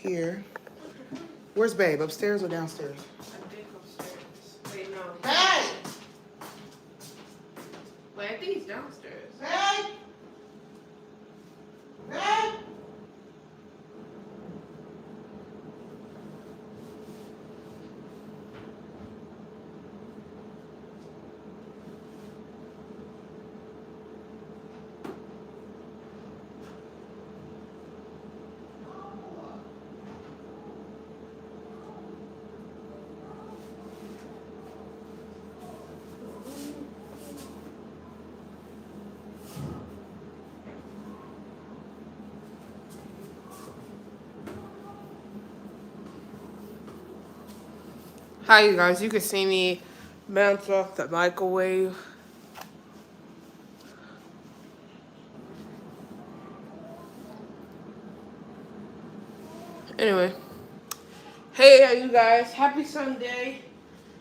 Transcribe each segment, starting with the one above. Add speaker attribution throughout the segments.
Speaker 1: here. Where's Babe? Upstairs or downstairs?
Speaker 2: I think upstairs. Wait, no.
Speaker 1: Babe!
Speaker 2: Wait, I think he's downstairs.
Speaker 1: Babe! Babe!
Speaker 2: Hi, you guys. You can see me bounce off the microwave. Anyway. Hey, how you guys? Happy Sunday.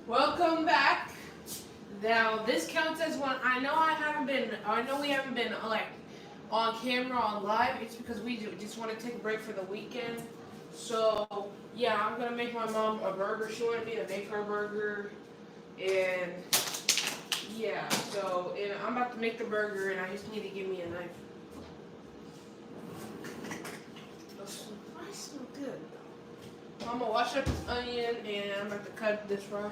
Speaker 2: Welcome back. Now, this counts as one. I know we haven't been like on camera, on live. It's because we just want to take a break for the weekend. So, yeah, I'm going to make my mom a burger. She wanted me to make her a burger. And, yeah, so and I'm about to make the burger, and I just need to give me a knife. I smell good. I'm going to wash up this onion, and I'm about to cut this fry.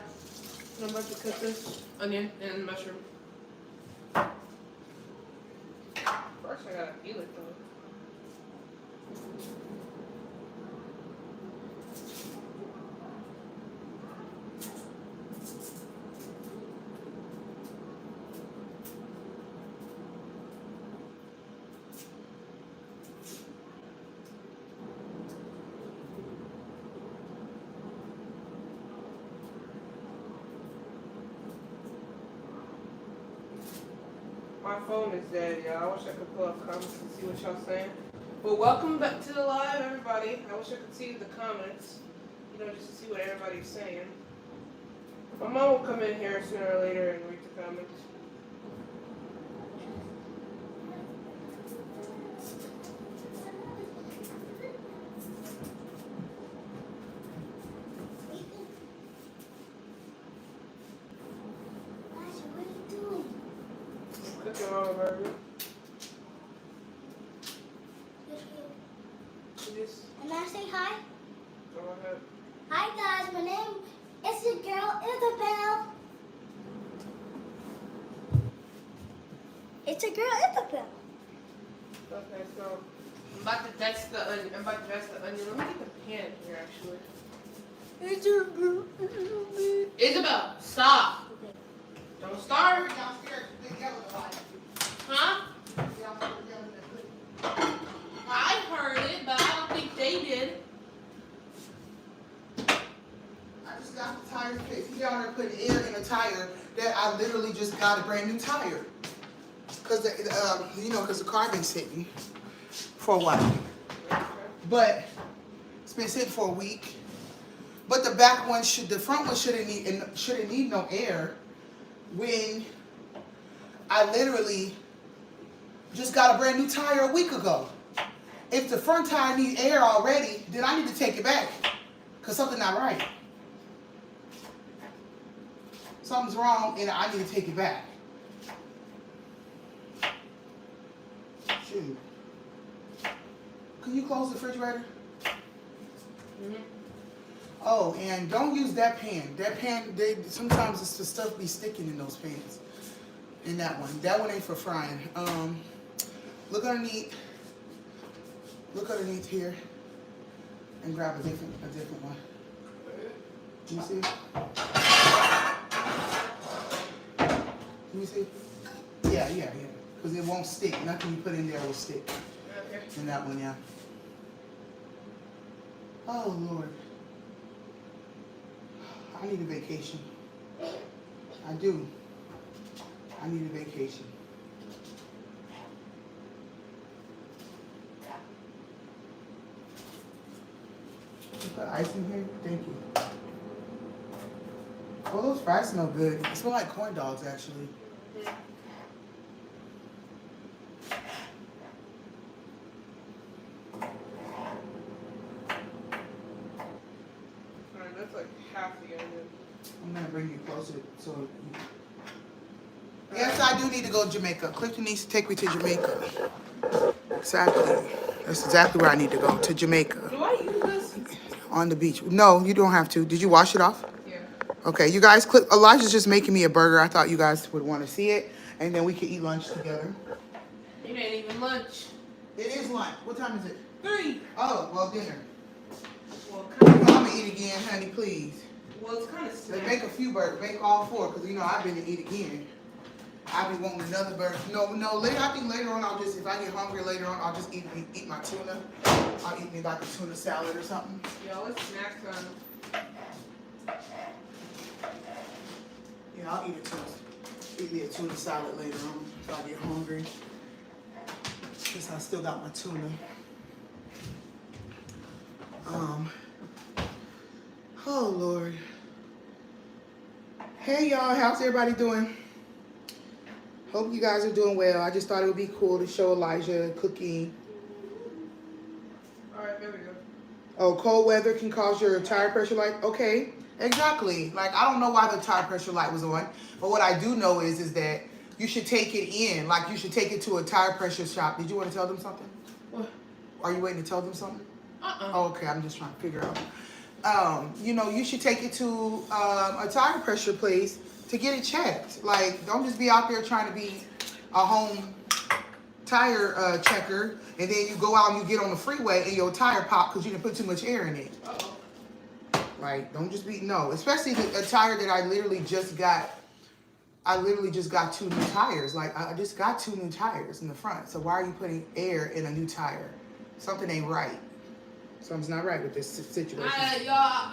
Speaker 2: I'm about to cut this onion and mushroom. First, I got to peel it, though. My phone is dead, y'all. I wish I could pull up comments and see what y'all saying. But welcome back to the live, everybody. I wish I could see the comments, just to see what everybody's saying. My mom will come in here sooner or later and read the comments. Cooking on a burger.
Speaker 3: Can I say hi?
Speaker 2: Go ahead.
Speaker 3: Hi guys, my name is your girl Isabel. It's a girl Isabel.
Speaker 2: Okay, so I'm about to dust the onion. Let me get the pan here, actually. Isabel, stop.
Speaker 3: Okay.
Speaker 2: Don't start.
Speaker 1: Downstairs, they yelling a lot.
Speaker 2: Huh?
Speaker 1: Downstairs yelling at me.
Speaker 2: I heard it, but I don't think they did.
Speaker 1: I just got the tire fixed. He down there putting air in a tire that I literally just got a brand new tire. Because the car been sitting for a while. But it's been sitting for a week. But the front one shouldn't need no air when I literally just got a brand new tire a week ago. If the front tire needs air already, then I need to take it back because something's not right. Something's wrong and I need to take it back. Shoot. Can you close the refrigerator?
Speaker 2: Mm-hmm.
Speaker 1: Oh, and don't use that pan. That pan, sometimes the stuff be sticking in those pans. In that one. That one ain't for frying. Look underneath here and grab a different one. Can you see? Can you see? Yeah. Because it won't stick. Nothing you put in there will stick.
Speaker 2: Okay.
Speaker 1: In that one, yeah. Oh, Lord. I need a vacation. I do. I need a vacation. You put ice in here? Thank you. Oh, those fries smell good. They smell like corn dogs, actually.
Speaker 2: That's like half the onion.
Speaker 1: I'm gonna bring you closer so. Yes, I do need to go to Jamaica. Clifton needs to take me to Jamaica. Exactly. That's exactly where I need to go, to Jamaica.
Speaker 2: Do I use this?
Speaker 1: On the beach. No, you don't have to. Did you wash it off?
Speaker 2: Yeah.
Speaker 1: Okay, you guys, Elijah's just making me a burger. I thought you guys would want to see it, and then we could eat lunch together.
Speaker 2: It ain't even lunch.
Speaker 1: It is lunch. What time is it?
Speaker 2: 3.
Speaker 1: Oh, well, dinner.
Speaker 2: Well, kind of.
Speaker 1: I'm gonna eat again, honey, please.
Speaker 2: Well, it's kind of
Speaker 1: Let's
Speaker 2: snack.
Speaker 1: make a few burgers. Make all 4, because, you know, I've been to eat again. I've been wanting another burger. No, later, I think later on, I'll just, if I get hungry later on, I'll just eat my tuna. I'll eat me like a tuna salad or something.
Speaker 2: Yo, it's snack time.
Speaker 1: Yeah, I'll eat me a tuna salad later on if I get hungry. Guess I still got my tuna. Oh Lord. Hey y'all, how's everybody doing? Hope you guys are doing well. I just thought it would be cool to show Elijah cooking.
Speaker 2: Alright, there we go.
Speaker 1: Oh, cold weather can cause your tire pressure light. Okay, exactly. Like, I don't know why the tire pressure light was on, but what I do know is that you should take it in. Like, you should take it to a tire pressure shop. Did you want to tell them something?
Speaker 2: What?
Speaker 1: Are you waiting to tell them something?
Speaker 2: Uh-uh.
Speaker 1: Okay, I'm just trying to figure out. You know, you should take it to a tire pressure place to get it checked. Like, don't just be out there trying to be a home tire checker, and then you go out and you get on the freeway and your tire pop because you didn't put too much air in it.
Speaker 2: Uh-oh.
Speaker 1: Like, don't just be, no, especially a tire that I literally just got 2 new tires. Like, I just got 2 new tires in the front. So why are you putting air in a new tire? Something ain't right. Something's not right with this situation.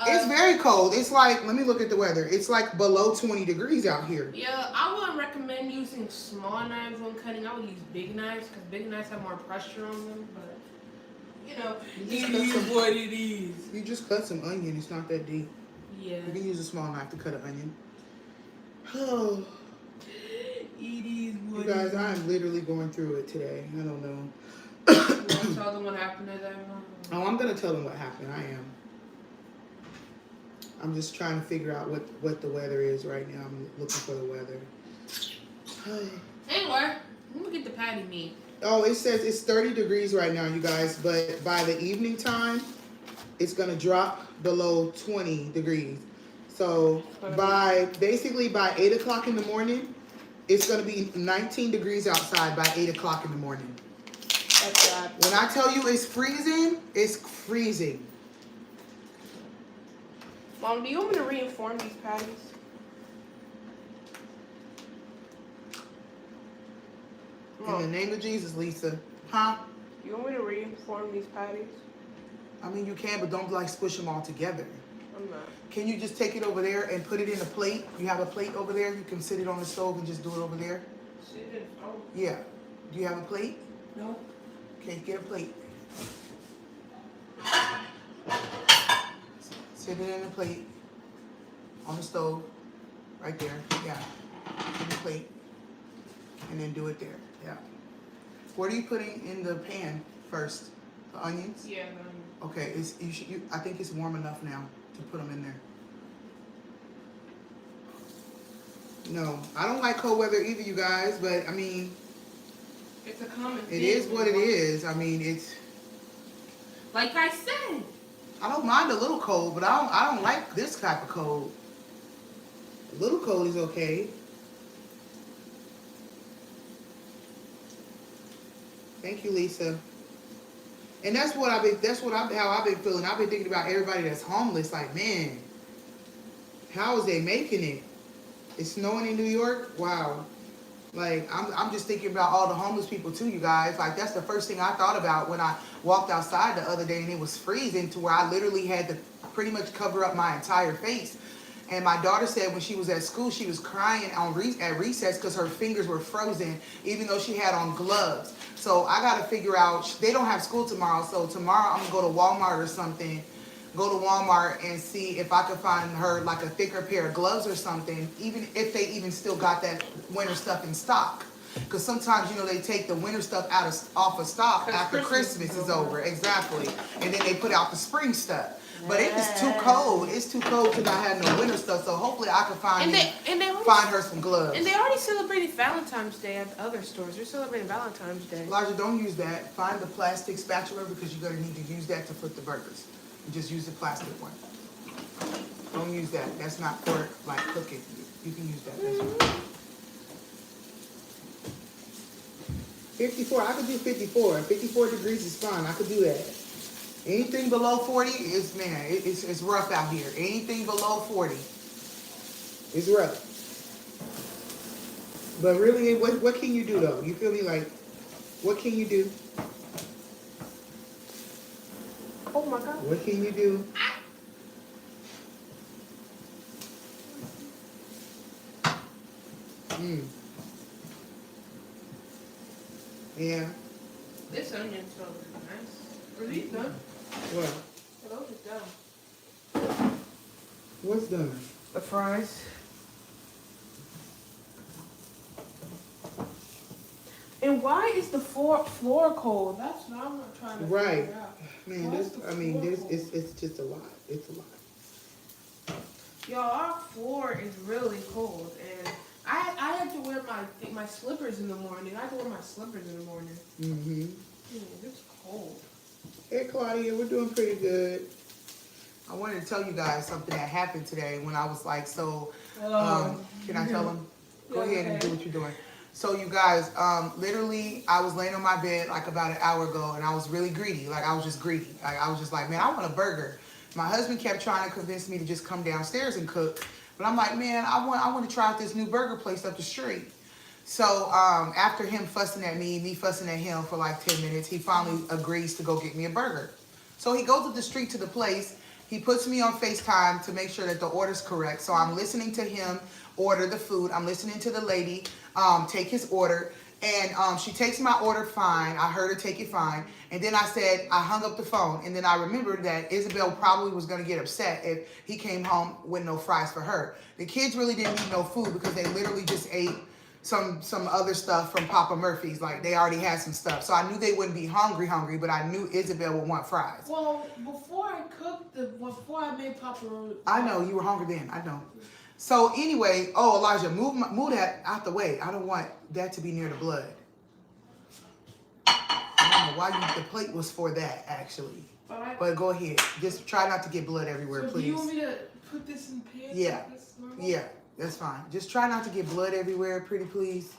Speaker 1: It's very cold. It's like, let me look at the weather. It's like below 20 degrees out here.
Speaker 2: Yeah, I wouldn't recommend using small knives when cutting. I would use big knives because big knives have more pressure on them. But, you know, it is what it is.
Speaker 1: You just cut some onion. It's not that deep.
Speaker 2: Yeah.
Speaker 1: You can use a small knife to cut an onion. Oh.
Speaker 2: It is what
Speaker 1: You guys, I am literally going through it today. I don't know.
Speaker 2: You want to tell them what happened to them?
Speaker 1: Oh, I'm going to tell them what happened. I am. I'm just trying to figure out what the weather is right now. I'm looking for the weather.
Speaker 2: Anyway, let me get the patty meat.
Speaker 1: Oh, it says it's 30 degrees right now, you guys. But by the evening time, it's going to drop below 20 degrees. So basically by 8 o'clock in the morning, it's going to be 19 degrees outside by 8 o'clock in the morning.
Speaker 2: That's bad.
Speaker 1: When I tell you it's freezing, it's freezing.
Speaker 2: Mom, do you want me to reinform these patties?
Speaker 1: In the name of Jesus, Lisa. Huh?
Speaker 2: You want me to reinform these patties?
Speaker 1: I mean, you can, but don't like squish them all together.
Speaker 2: I'm not.
Speaker 1: Can you just take it over there and put it in a plate? You have a plate over there? You can sit it on the stove and just do it over there?
Speaker 2: Sit it. Oh.
Speaker 1: Yeah. Do you have a plate?
Speaker 2: No.
Speaker 1: Okay, get a plate. Sit it in a plate on the stove, right there. Yeah. In the plate, and then do it there. Yeah. What are you putting in the pan first? The onions?
Speaker 2: Yeah.
Speaker 1: Okay. I think it's warm enough now to put them in there. No, I don't like cold weather either, you guys. But I mean,
Speaker 2: it's a common thing.
Speaker 1: It is what it is. I mean, it's.
Speaker 2: Like I said.
Speaker 1: I don't mind a little cold, but I don't like this type of cold. A little cold is okay. Thank you, Lisa. And that's how I've been feeling. I've been thinking about everybody that's homeless. Like, man, how is they making it? It's snowing in New York. Wow. Like, I'm just thinking about all the homeless people too, you guys. Like, that's the first thing I thought about when I walked outside the other day and it was freezing to where I literally had to pretty much cover up my entire face. And my daughter said when she was at school, she was crying at recess because her fingers were frozen, even though she had on gloves. So I got to figure out, they don't have school tomorrow. So tomorrow I'm going to go to Walmart or something, go to Walmart and see if I could find her like a thicker pair of gloves or something, even if they even still got that winter stuff in stock. Because sometimes, you know, they take the winter stuff off of stock after Christmas is over. Exactly. And then they put out the spring stuff. But it is too cold. It's too cold to not have no winter stuff. So hopefully I can find her some gloves.
Speaker 2: And they already celebrated Valentine's Day at the other stores. They're celebrating Valentine's Day.
Speaker 1: Elijah, don't use that. Find the plastic spatula because you're going to need to use that to flip the burgers. You just use the plastic one. Don't use that. That's not for like cooking. You can use that. That's right. 54. I could do 54. 54 degrees is fine. I could do that. Anything below 40 is, man, it's rough out here. Anything below 40 is rough. But really, what can you do though? You feel me? Like, what can you do?
Speaker 2: Oh my God.
Speaker 1: What can you do? Yeah.
Speaker 2: This onion smells nice. Are these done?
Speaker 1: What?
Speaker 2: Those are done.
Speaker 1: What's done?
Speaker 2: The fries. And why is the floor cold? That's what I'm not trying to figure out.
Speaker 1: Man, it's just a lot. It's a lot.
Speaker 2: Y'all, our floor is really cold, and I had to wear my slippers in the morning. I had to wear my slippers in the morning.
Speaker 1: Mm-hmm.
Speaker 2: It's cold.
Speaker 1: Hey, Claudia, we're doing pretty good. I wanted to tell you guys something that happened today when I was like, can I tell them? Go ahead and do what you're doing. So you guys, literally, I was laying on my bed like about an hour ago, and I was really greedy. Like, I was just greedy. Like, I was just like, man, I want a burger. My husband kept trying to convince me to just come downstairs and cook. But I'm like, man, I want to try out this new burger place up the street. So after him fussing at me fussing at him for like 10 minutes, he finally agrees to go get me a burger. So he goes up the street to the place. He puts me on FaceTime to make sure that the order's correct. So I'm listening to him order the food. I'm listening to the lady take his order. And she takes my order fine. I heard her take it fine. And then I said, I hung up the phone. And then I remembered that Isabel probably was going to get upset if he came home with no fries for her. The kids really didn't eat no food because they literally just ate some other stuff from Papa Murphy's. Like, they already had some stuff. So I knew they wouldn't be hungry, but I knew Isabel would want fries.
Speaker 2: Well, before I made Papa...
Speaker 1: I know, you were hungry then. I know. So anyway, Elijah, move that out the way. I don't want that to be near the blood. I don't know why the plate was for that, actually. But go ahead. Just try not to get blood everywhere, please.
Speaker 2: Do you want me to put this in pans?
Speaker 1: Yeah.
Speaker 2: Like this
Speaker 1: Yeah, that's fine. Just try not to get blood everywhere, pretty please.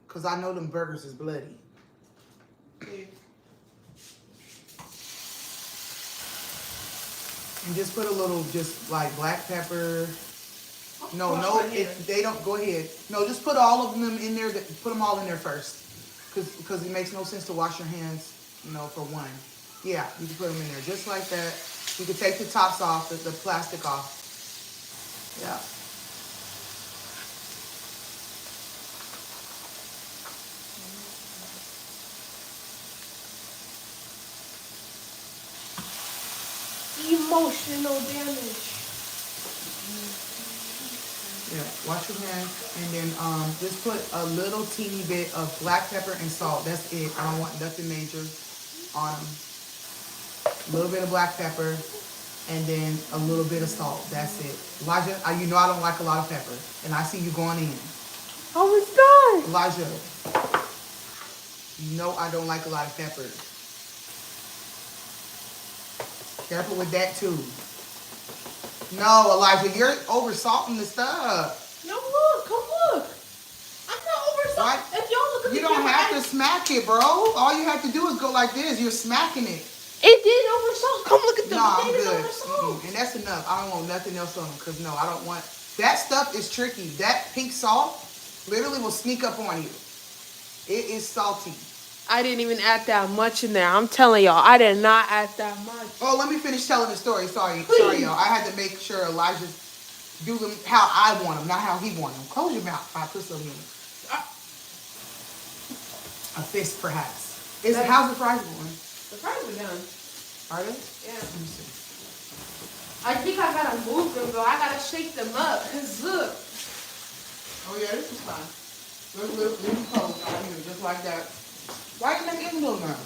Speaker 1: Because I know them burgers is bloody.
Speaker 2: Please.
Speaker 1: And just put a little, just like black pepper. No, they don't. Go ahead. No, just put all of them in there. Put them all in there first, because it makes no sense to wash your hands, for one. Yeah, you can put them in there just like that. You can take the tops off, the plastic off. Yeah.
Speaker 2: Emotional damage.
Speaker 1: Yeah, wash your hands, and then just put a little teeny bit of black pepper and salt. That's it. I don't want nothing major on them. A little bit of black pepper, and then a little bit of salt. That's it. Elijah, you know I don't like a lot of pepper, and I see you going in.
Speaker 2: Oh, it's done.
Speaker 1: Elijah, you know I don't like a lot of pepper. Careful with that too. No, Elijah, you're over salting the stuff.
Speaker 2: No, look, come look. I'm not over salting. If y'all look at
Speaker 1: you don't have to smack it, bro. All you have to do is go like this. You're smacking it.
Speaker 2: It did over salt. Come look at the
Speaker 1: I'm good.
Speaker 2: over salt.
Speaker 1: And that's enough. I don't want nothing else on them because no, I don't want. That stuff is tricky. That pink salt literally will sneak up on you. It is salty.
Speaker 2: I didn't even add that much in there. I'm telling y'all, I did not add that much.
Speaker 1: Oh, let me finish telling the story. Sorry, y'all. I had to make sure Elijah do them how I want them, not how he want them. Close your mouth. I put some in. A fist, perhaps. How's the fries going?
Speaker 2: The fries are done.
Speaker 1: Are they?
Speaker 2: Yeah.
Speaker 1: Let me see.
Speaker 2: I think I gotta move them though. I gotta shake them up. Cause look.
Speaker 1: Oh yeah, this is fine. Leave them closed out here, just like that. Why you make him do now?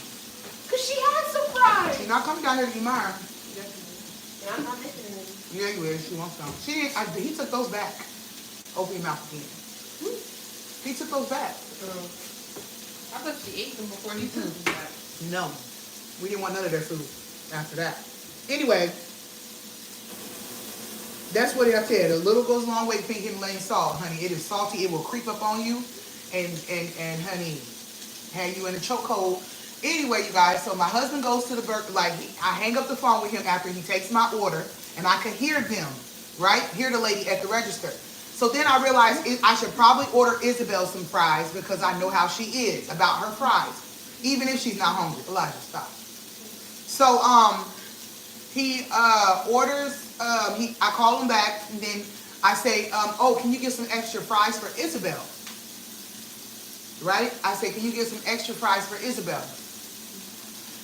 Speaker 2: Cause she has some fries.
Speaker 1: She's not coming down here to eat mine.
Speaker 2: And I'm not missing any.
Speaker 1: Yeah, you is. She wants some. She didn't. He took those back. Open your mouth again. He took those back.
Speaker 2: I thought she ate them before he took them back.
Speaker 1: No, we didn't want none of their food after that. Anyway, that's what I said. A little goes a long way. Pink and lane salt, honey. It is salty. It will creep up on you, and honey, have you in a chokehold. Anyway, you guys. So my husband goes to the burger. Like I hang up the phone with him after he takes my order, and I can hear them, right? Hear the lady at the register. So then I realized I should probably order Isabel some fries because I know how she is about her fries, even if she's not hungry. Elijah, stop. So he orders. I call him back, and then I say, "Oh, can you get some extra fries for Isabel?" Right? I say, "Can you get some extra fries for Isabel?"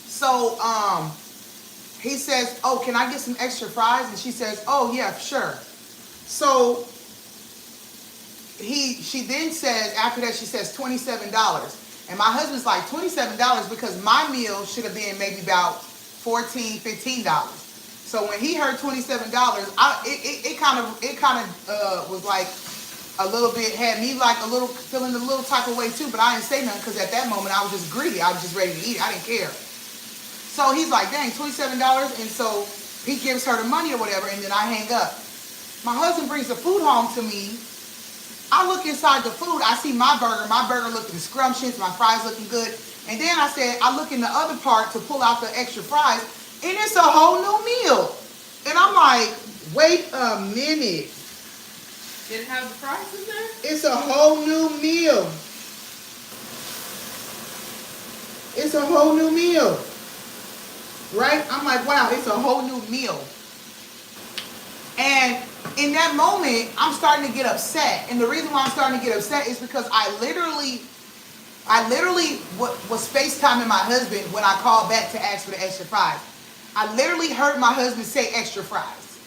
Speaker 1: So he says, "Oh, can I get some extra fries?" And she says, "Oh yeah, sure." So she then says, after that she says $27. And my husband's like, $27 because my meal should have been maybe about $14, $15. So when he heard $27, it kind of was like a little bit, had me like feeling a little type of way too, but I didn't say nothing because at that moment I was just greedy. I was just ready to eat. I didn't care. So he's like, dang, $27. And so he gives her the money or whatever, and then I hang up. My husband brings the food home to me. I look inside the food, I see my burger looking scrumptious, my fries looking good. And then I look in the other part to pull out the extra fries, and it's a whole new meal. And I'm like, wait a minute.
Speaker 2: Did it have the fries in there?
Speaker 1: It's a whole new meal. It's a whole new meal. Right? I'm like, wow, it's a whole new meal. And in that moment, I'm starting to get upset. And the reason why I'm starting to get upset is because I literally was FaceTiming my husband when I called back to ask for the extra fries. I literally heard my husband say extra fries.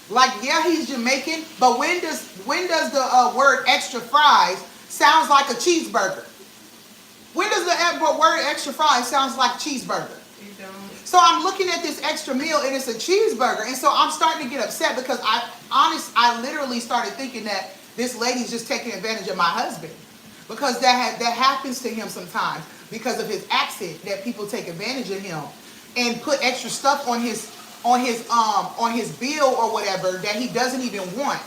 Speaker 1: Like, yeah, he's Jamaican, but when does the word extra fries sounds like a cheeseburger? When does the word extra fries sounds like cheeseburger?
Speaker 2: You don't.
Speaker 1: So I'm looking at this extra meal and it's a cheeseburger. And so I'm starting to get upset because I literally started thinking that this lady's just taking advantage of my husband. Because that happens to him sometimes because of his accent, that people take advantage of him and put extra stuff on his bill or whatever that he doesn't even want.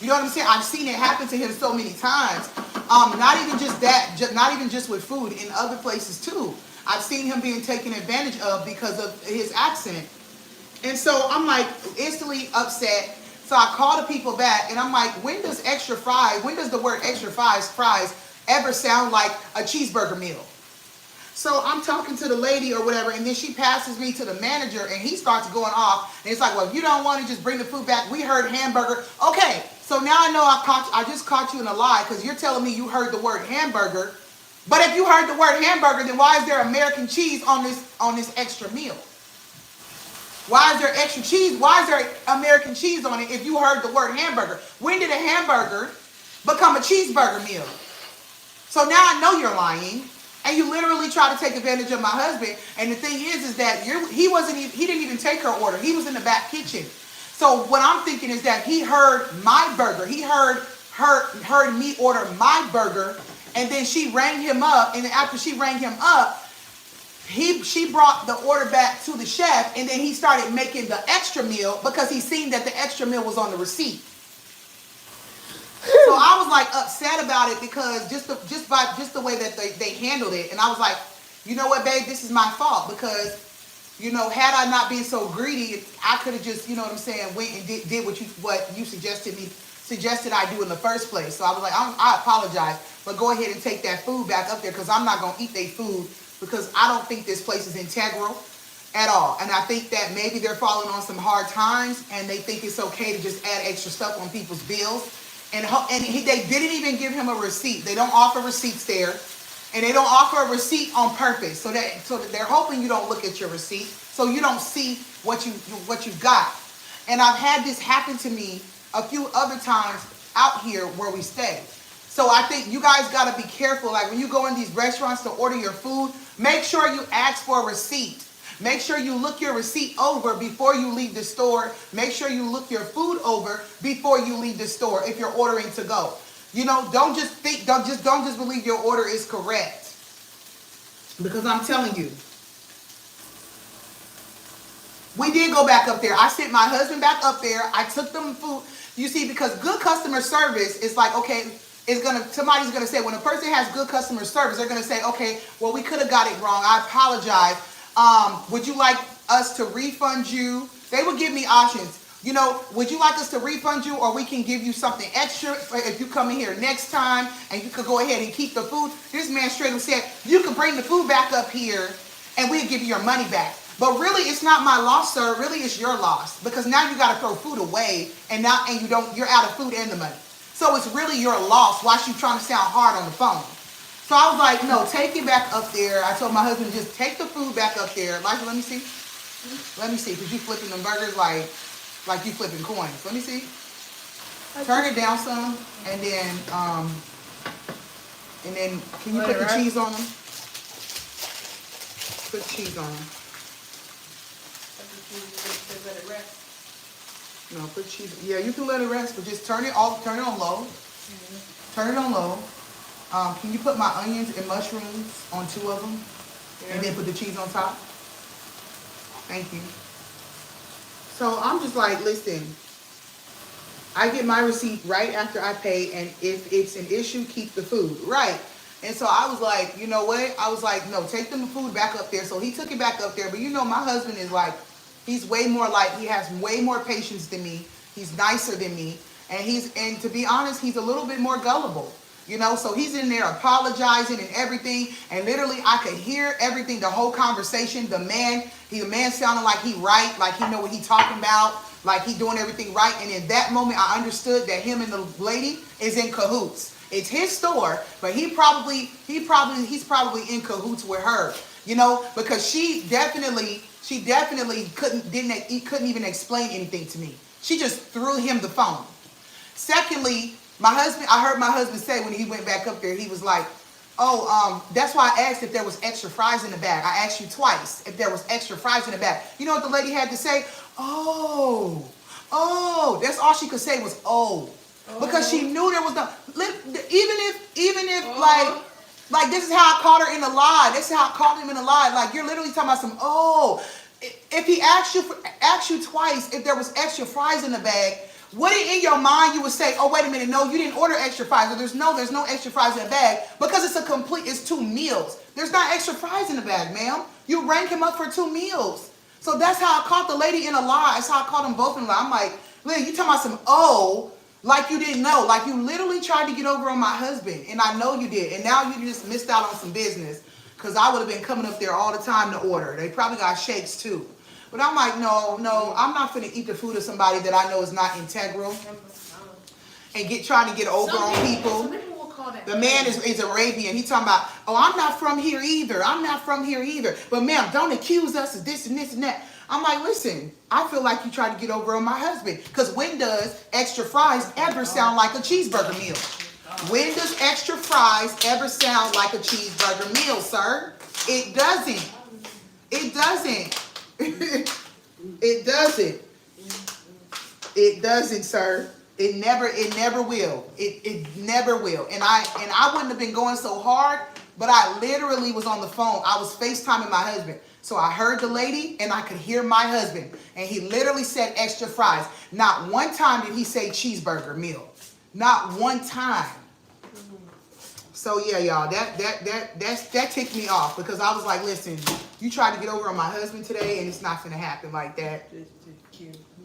Speaker 1: You know what I'm saying? I've seen it happen to him so many times. Not even just that, not even just with food, in other places too. I've seen him being taken advantage of because of his accent. And so I'm like instantly upset. So I call the people back and I'm like, when does the word extra fries ever sound like a cheeseburger meal? So I'm talking to the lady or whatever, and then she passes me to the manager and he starts going off. And it's like, well, if you don't want to just bring the food back, we heard hamburger. Okay, so now I know I just caught you in a lie because you're telling me you heard the word hamburger. But if you heard the word hamburger, then why is there American cheese on this extra meal? Why is there extra cheese? Why is there American cheese on it if you heard the word hamburger? When did a hamburger become a cheeseburger meal? So now I know you're lying, and you literally try to take advantage of my husband. And the thing is that he didn't even take her order. He was in the back kitchen. So what I'm thinking is that he heard my burger. He heard me order my burger. And then she rang him up, and after she rang him up, she brought the order back to the chef, and then he started making the extra meal because he seen that the extra meal was on the receipt. So I was like upset about it because just the way that they handled it, and I was like, you know what, babe, this is my fault because, you know, had I not been so greedy, I could have just, you know what I'm saying, went and did what you suggested I do in the first place. So I was like, I apologize, but go ahead and take that food back up there because I'm not going to eat their food because I don't think this place is integral at all. And I think that maybe they're falling on some hard times and they think it's okay to just add extra stuff on people's bills. And they didn't even give him a receipt. They don't offer receipts there. And they don't offer a receipt on purpose. So that they're hoping you don't look at your receipt so you don't see what you got. And I've had this happen to me a few other times out here where we stay. So I think you guys got to be careful. Like when you go in these restaurants to order your food, make sure you ask for a receipt. Make sure you look your receipt over before you leave the store. Make sure you look your food over before you leave the store if you're ordering to go. You know, don't just believe your order is correct. Because I'm telling you, we did go back up there. I sent my husband back up there. I took them food. You see, because good customer service is like, okay, somebody's gonna say, when a person has good customer service, they're gonna say, okay, well, we could have got it wrong. I apologize. Would you like us to refund you? They would give me options. You know, would you like us to refund you, or we can give you something extra if you come in here next time, and you could go ahead and keep the food? This man straight up said, you could bring the food back up here and we'll give you your money back. But really, it's not my loss, sir. Really, it's your loss, because now you got to throw food away, and you're out of food and the money. So it's really your loss. Why you trying to sound hard on the phone? So I was like, no, take it back up there. I told my husband, just take the food back up there. Elijah, let me see. Let me see, because you flipping them burgers like you flipping coins. Let me see. Turn it down some, and then can you put the cheese on them? Put cheese on them.
Speaker 2: Let it rest.
Speaker 1: No, put cheese. Yeah, you can let it rest, but just turn it off. Turn it on low. Turn it on low. Can you put my onions and mushrooms on 2 of them, and then put the cheese on top? Thank you. So I'm just like, listen, I get my receipt right after I pay, and if it's an issue, keep the food. Right. And so I was like, you know what? I was like, no, take the food back up there. So he took it back up there. But you know, my husband is like, he's way more like, he has way more patience than me. He's nicer than me. And to be honest, he's a little bit more gullible. You know, so he's in there apologizing and everything, and literally I could hear everything, the whole conversation. The man sounded like he right, like he know what he talking about, like he doing everything right. And in that moment, I understood that him and the lady is in cahoots. It's his store, but he's probably in cahoots with her, you know, because she definitely couldn't even explain anything to me. She just threw him the phone. Secondly, I heard my husband say when he went back up there, he was like, oh, that's why I asked if there was extra fries in the bag. I asked you twice if there was extra fries in the bag. You know what the lady had to say? Oh, that's all she could say was, oh. Because she knew there was no, even if like this is how I caught her in the lie. This is how I caught him in the lie. Like, you're literally talking about some, if he asked you twice if there was extra fries in the bag, what in your mind you would say, oh, wait a minute, no, you didn't order extra fries. Or there's no extra fries in the bag, because it's 2 meals. There's not extra fries in the bag, ma'am. You rank him up for 2 meals. So that's how I caught the lady in a lie. That's how I caught them both in a lie. I'm like, Lily, you talking about some, like you didn't know. Like you literally tried to get over on my husband, and I know you did. And now you just missed out on some business, because I would have been coming up there all the time to order. They probably got shakes too. But I'm like, no, I'm not finna eat the food of somebody that I know is not integral and trying to get over on people. The man is Arabian. He talking about, oh, I'm not from here either. I'm not from here either. But ma'am, don't accuse us of this and this and that. I'm like, listen, I feel like you tried to get over on my husband. Because when does extra fries ever sound like a cheeseburger meal? When does extra fries ever sound like a cheeseburger meal, sir? It doesn't. It doesn't. It doesn't. It doesn't, sir. It never will. It never will. And I wouldn't have been going so hard, but I literally was on the phone. I was FaceTiming my husband. So I heard the lady and I could hear my husband. And he literally said extra fries. Not one time did he say cheeseburger meal. Not one time. So yeah, y'all, that ticked me off, because I was like, listen, you tried to get over on my husband today, and it's not gonna happen like that.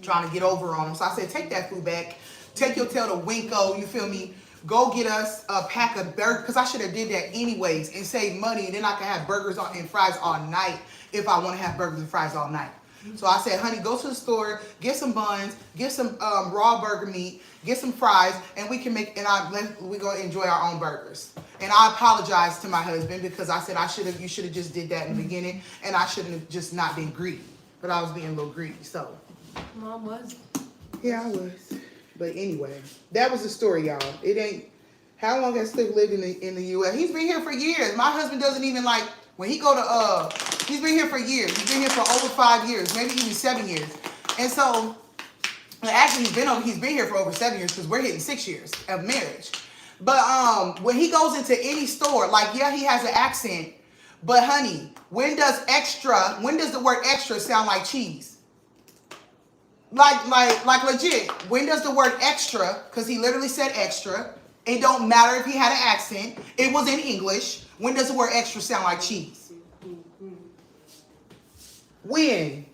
Speaker 1: Trying to get over on him. So I said, take that food back. Take your tail to Winco, you feel me? Go get us a pack of burgers, because I should have did that anyways and saved money, and then I could have burgers and fries all night if I want to have burgers and fries all night. So I said, honey, go to the store, get some buns, get some raw burger meat, get some fries, and we can we go enjoy our own burgers. And I apologized to my husband, because I said you should have just did that in the beginning, and I shouldn't have just not been greedy. But I was being a little greedy, so.
Speaker 2: Mom was.
Speaker 1: Yeah, I was. But anyway, that was the story, y'all. It ain't, How long has Slick lived in the U.S.? He's been here for years. My husband doesn't even like, when he go to, he's been here for years. He's been here for over 5 years, maybe even 7 years. And so, actually he's been here for over 7 years because we're hitting 6 years of marriage. But when he goes into any store, like, yeah, he has an accent, but honey, when does the word extra sound like cheese? Like legit, when does the word extra, because he literally said extra, it don't matter if he had an accent, it was in English, when does the word extra sound like cheese? When?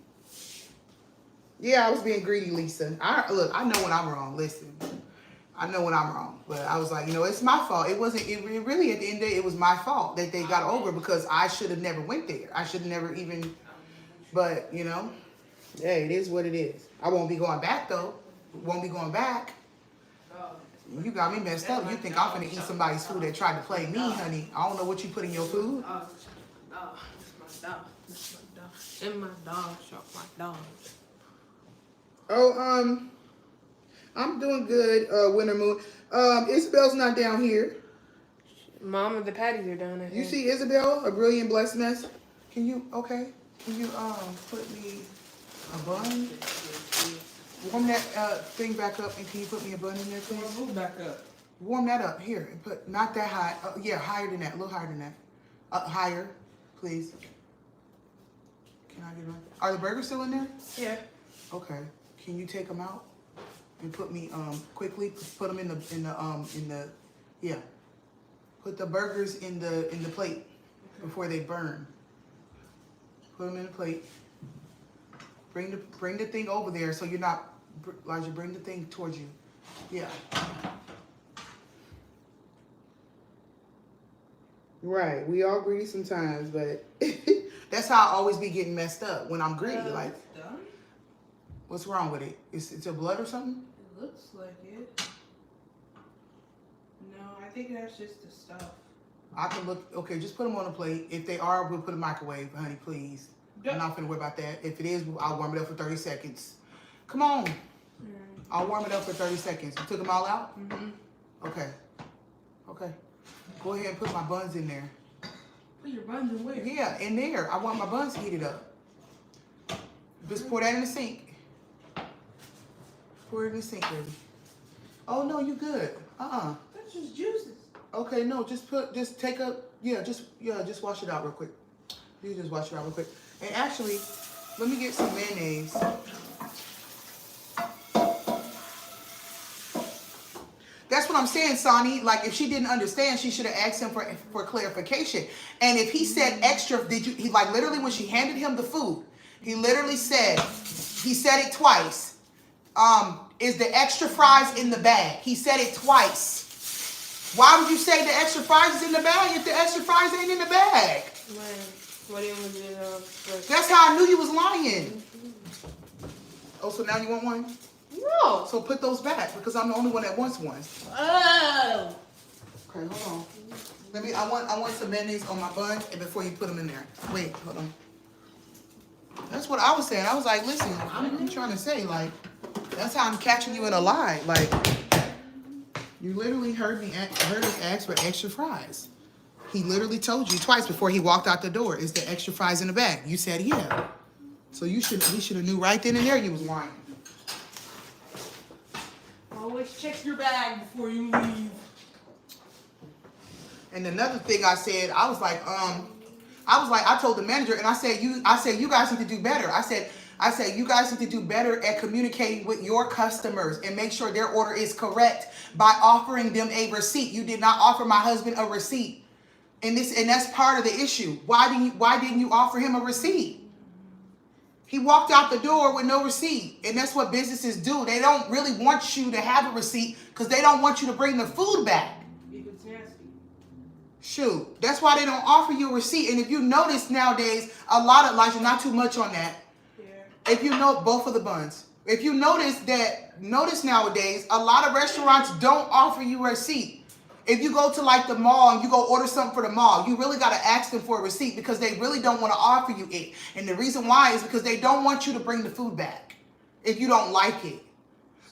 Speaker 1: Yeah, I was being greedy, Lisa. Look, I know when I'm wrong, listen. I know when I'm wrong, but I was like, it's my fault. It really, at the end of the day, it was my fault that they got over because I should have never went there. I should have never even, but, yeah, it is what it is. I won't be going back, though. Won't be going back. You got me messed up. You think I'm going to eat somebody's food that tried to play me, honey. I don't know what you put in your food.
Speaker 2: It's my dog. It's my dog. In my dog shop, my dog.
Speaker 1: Oh, I'm doing good, Winter Moon. Isabel's not down here.
Speaker 2: Mom and the patties are down there.
Speaker 1: You see Isabel, a brilliant blessed mess? Can you put me a bun? Warm that thing back up, and can you put me a bun in there, please?
Speaker 2: Move back up.
Speaker 1: Warm that up here, and put not that high. Yeah, higher than that, a little higher than that. Higher, please. Can I get one? Are the burgers still in there?
Speaker 2: Yeah.
Speaker 1: Okay. Can you take them out and put me quickly? Put them in the yeah. Put the burgers in the plate before they burn. Put them in the plate. Bring the thing over there so you're not, Elijah, bring the thing towards you. Yeah. Right. We all greedy sometimes, but that's how I always be getting messed up when I'm greedy. Like,
Speaker 2: done?
Speaker 1: What's wrong with it? Is it your blood or something?
Speaker 2: It looks like it. No, I think that's just the stuff.
Speaker 1: I can look. Okay, just put them on a plate. If they are, we'll put a microwave, honey, please. I'm not gonna worry about that. If it is, I'll warm it up for 30 seconds. Come on. I'll warm it up for 30 seconds. You took them all out?
Speaker 2: Mm-hmm.
Speaker 1: Okay. Okay. Go ahead and put my buns in there.
Speaker 2: Put your buns in where?
Speaker 1: Yeah, in there. I want my buns heated up. Just pour that in the sink. Pour it in the sink, baby. Oh, no, you good.
Speaker 2: That's just juices.
Speaker 1: Okay, no, just wash it out real quick. You just wash it out real quick. And actually, let me get some mayonnaise. That's what I'm saying, Sonny. Like, if she didn't understand, she should have asked him for clarification. And if he said extra, he like literally when she handed him the food, he literally said, he said it twice. Is the extra fries in the bag? He said it twice. Why would you say the extra fries is in the bag if the extra fries ain't in the bag?
Speaker 2: What do you want to do?
Speaker 1: That's how I knew you was lying. Oh, so now you want one?
Speaker 2: No.
Speaker 1: So put those back because I'm the only one that wants one.
Speaker 2: Oh.
Speaker 1: Okay, hold on. I want some mayonnaise on my bun and before you put them in there. Wait, hold on. That's what I was saying. I was like, listen, I'm trying to say, like, that's how I'm catching you in a lie. Like, you literally heard us ask for extra fries. He literally told you twice before he walked out the door, is the extra fries in the bag? You said yeah. So we should have knew right then and there you was lying.
Speaker 2: Always check your bag before you leave.
Speaker 1: And another thing I said, I told the manager, and I said you guys need to do better. I said you guys need to do better at communicating with your customers and make sure their order is correct by offering them a receipt. You did not offer my husband a receipt. And that's part of the issue. Why didn't you offer him a receipt? He walked out the door with no receipt. And that's what businesses do. They don't really want you to have a receipt because they don't want you to bring the food back.
Speaker 2: It's nasty.
Speaker 1: Shoot, that's why they don't offer you a receipt. And if you notice nowadays, a lot of, Elijah, not too much on that.
Speaker 2: Yeah.
Speaker 1: If you know both of the buns. If you notice nowadays, a lot of restaurants don't offer you a receipt. If you go to like the mall and you go order something for the mall, you really got to ask them for a receipt because they really don't want to offer you it. And the reason why is because they don't want you to bring the food back if you don't like it.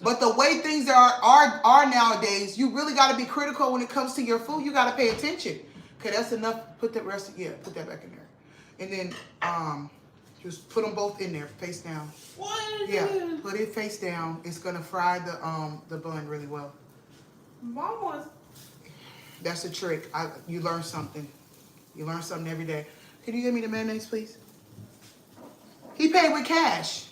Speaker 1: But the way things are nowadays, you really got to be critical when it comes to your food. You got to pay attention. Okay, that's enough. Put that rest. Yeah, put that back in there. And then just put them both in there, face down.
Speaker 2: What?
Speaker 1: Yeah, put it face down. It's gonna fry the bun really well.
Speaker 2: Mom was.
Speaker 1: That's a trick. You learn something. You learn something every day. Can you give me the mayonnaise, please? He paid with cash.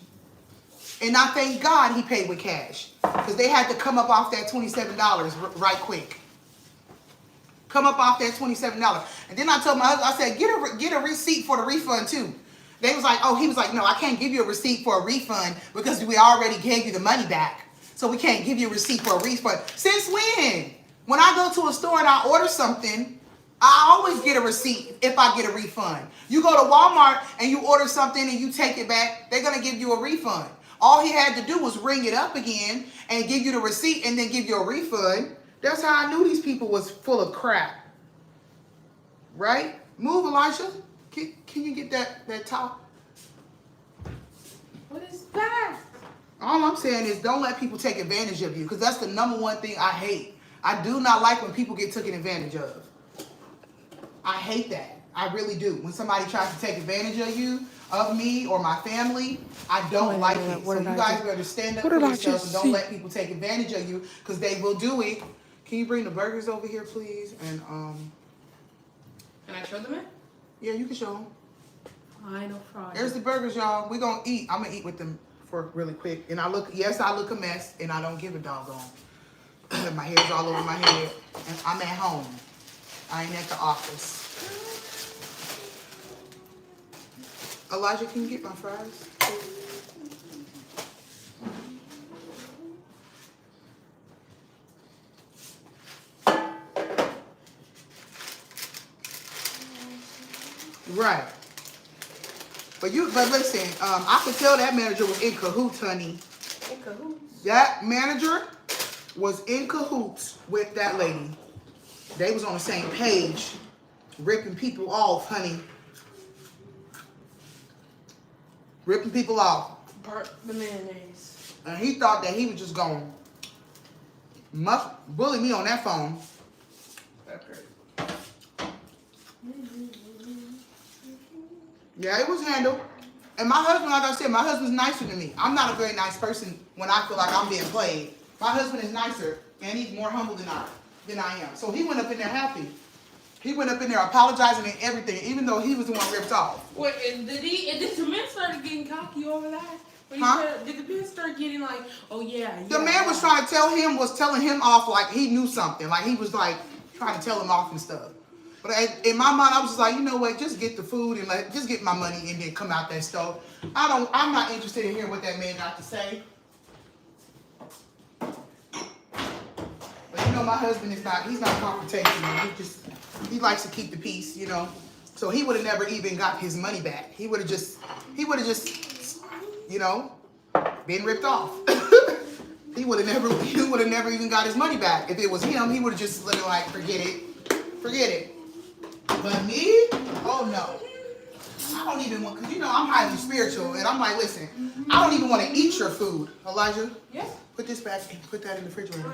Speaker 1: And I thank God he paid with cash. Because they had to come up off that $27 right quick. Come up off that $27. And then I told my husband, I said, get a receipt for the refund too. They was like, oh, he was like, no, I can't give you a receipt for a refund because we already gave you the money back. So we can't give you a receipt for a refund. Since when? When I go to a store and I order something, I always get a receipt if I get a refund. You go to Walmart and you order something and you take it back, they're going to give you a refund. All he had to do was ring it up again and give you the receipt and then give you a refund. That's how I knew these people was full of crap. Right? Move, Elijah. Can you get that top?
Speaker 2: What is that?
Speaker 1: All I'm saying is don't let people take advantage of you, because that's the number one thing I hate. I do not like when people get taken advantage of. I hate that. I really do. When somebody tries to take advantage of you, of me, or my family, I don't like it. So you guys better stand up for yourself and don't let people take advantage of you, because they will do it. Can you bring the burgers over here, please? And
Speaker 2: Can I show them it?
Speaker 1: yeah, you can show them.
Speaker 2: I know Friday.
Speaker 1: There's the burgers, y'all. We're gonna eat. I'm gonna eat with them for really quick. And I look a mess, and I don't give a doggone. My hair's all over my head, and I'm at home. I ain't at the office. Elijah, can you get my fries? Right. But listen, I could tell that manager was in cahoots, honey.
Speaker 2: In cahoots?
Speaker 1: That manager was in cahoots with that lady. They was on the same page, ripping people off, honey. Ripping people off.
Speaker 2: Burnt the mayonnaise.
Speaker 1: And he thought that he was just going to bully me on that phone.
Speaker 2: Okay.
Speaker 1: Yeah, it was handled. And my husband, like I said, my husband's nicer than me. I'm not a very nice person when I feel like I'm being played. My husband is nicer, and he's more humble than I am. So he went up in there happy. He went up in there apologizing and everything, even though he was the one ripped off.
Speaker 2: Wait, and did the man start getting cocky over that? Did the man start getting like, oh yeah.
Speaker 1: The man was trying to telling him off like he knew something. Like he was like trying to tell him off and stuff. But in my mind, I was just like, you know what? Just get the food and just get my money and then come out that stove. I'm not interested in hearing what that man got to say. But you know, my husband he's not confrontational. He likes to keep the peace, you know. So he would have never even got his money back. He would have just, you know, been ripped off. He would have never even got his money back. If it was him, he would have just literally like, forget it. But me? Oh no. I don't even want, because you know I'm highly spiritual, and I'm like, listen, I don't even want to eat your food. Elijah?
Speaker 2: Yes?
Speaker 1: Put this back and put that in the refrigerator.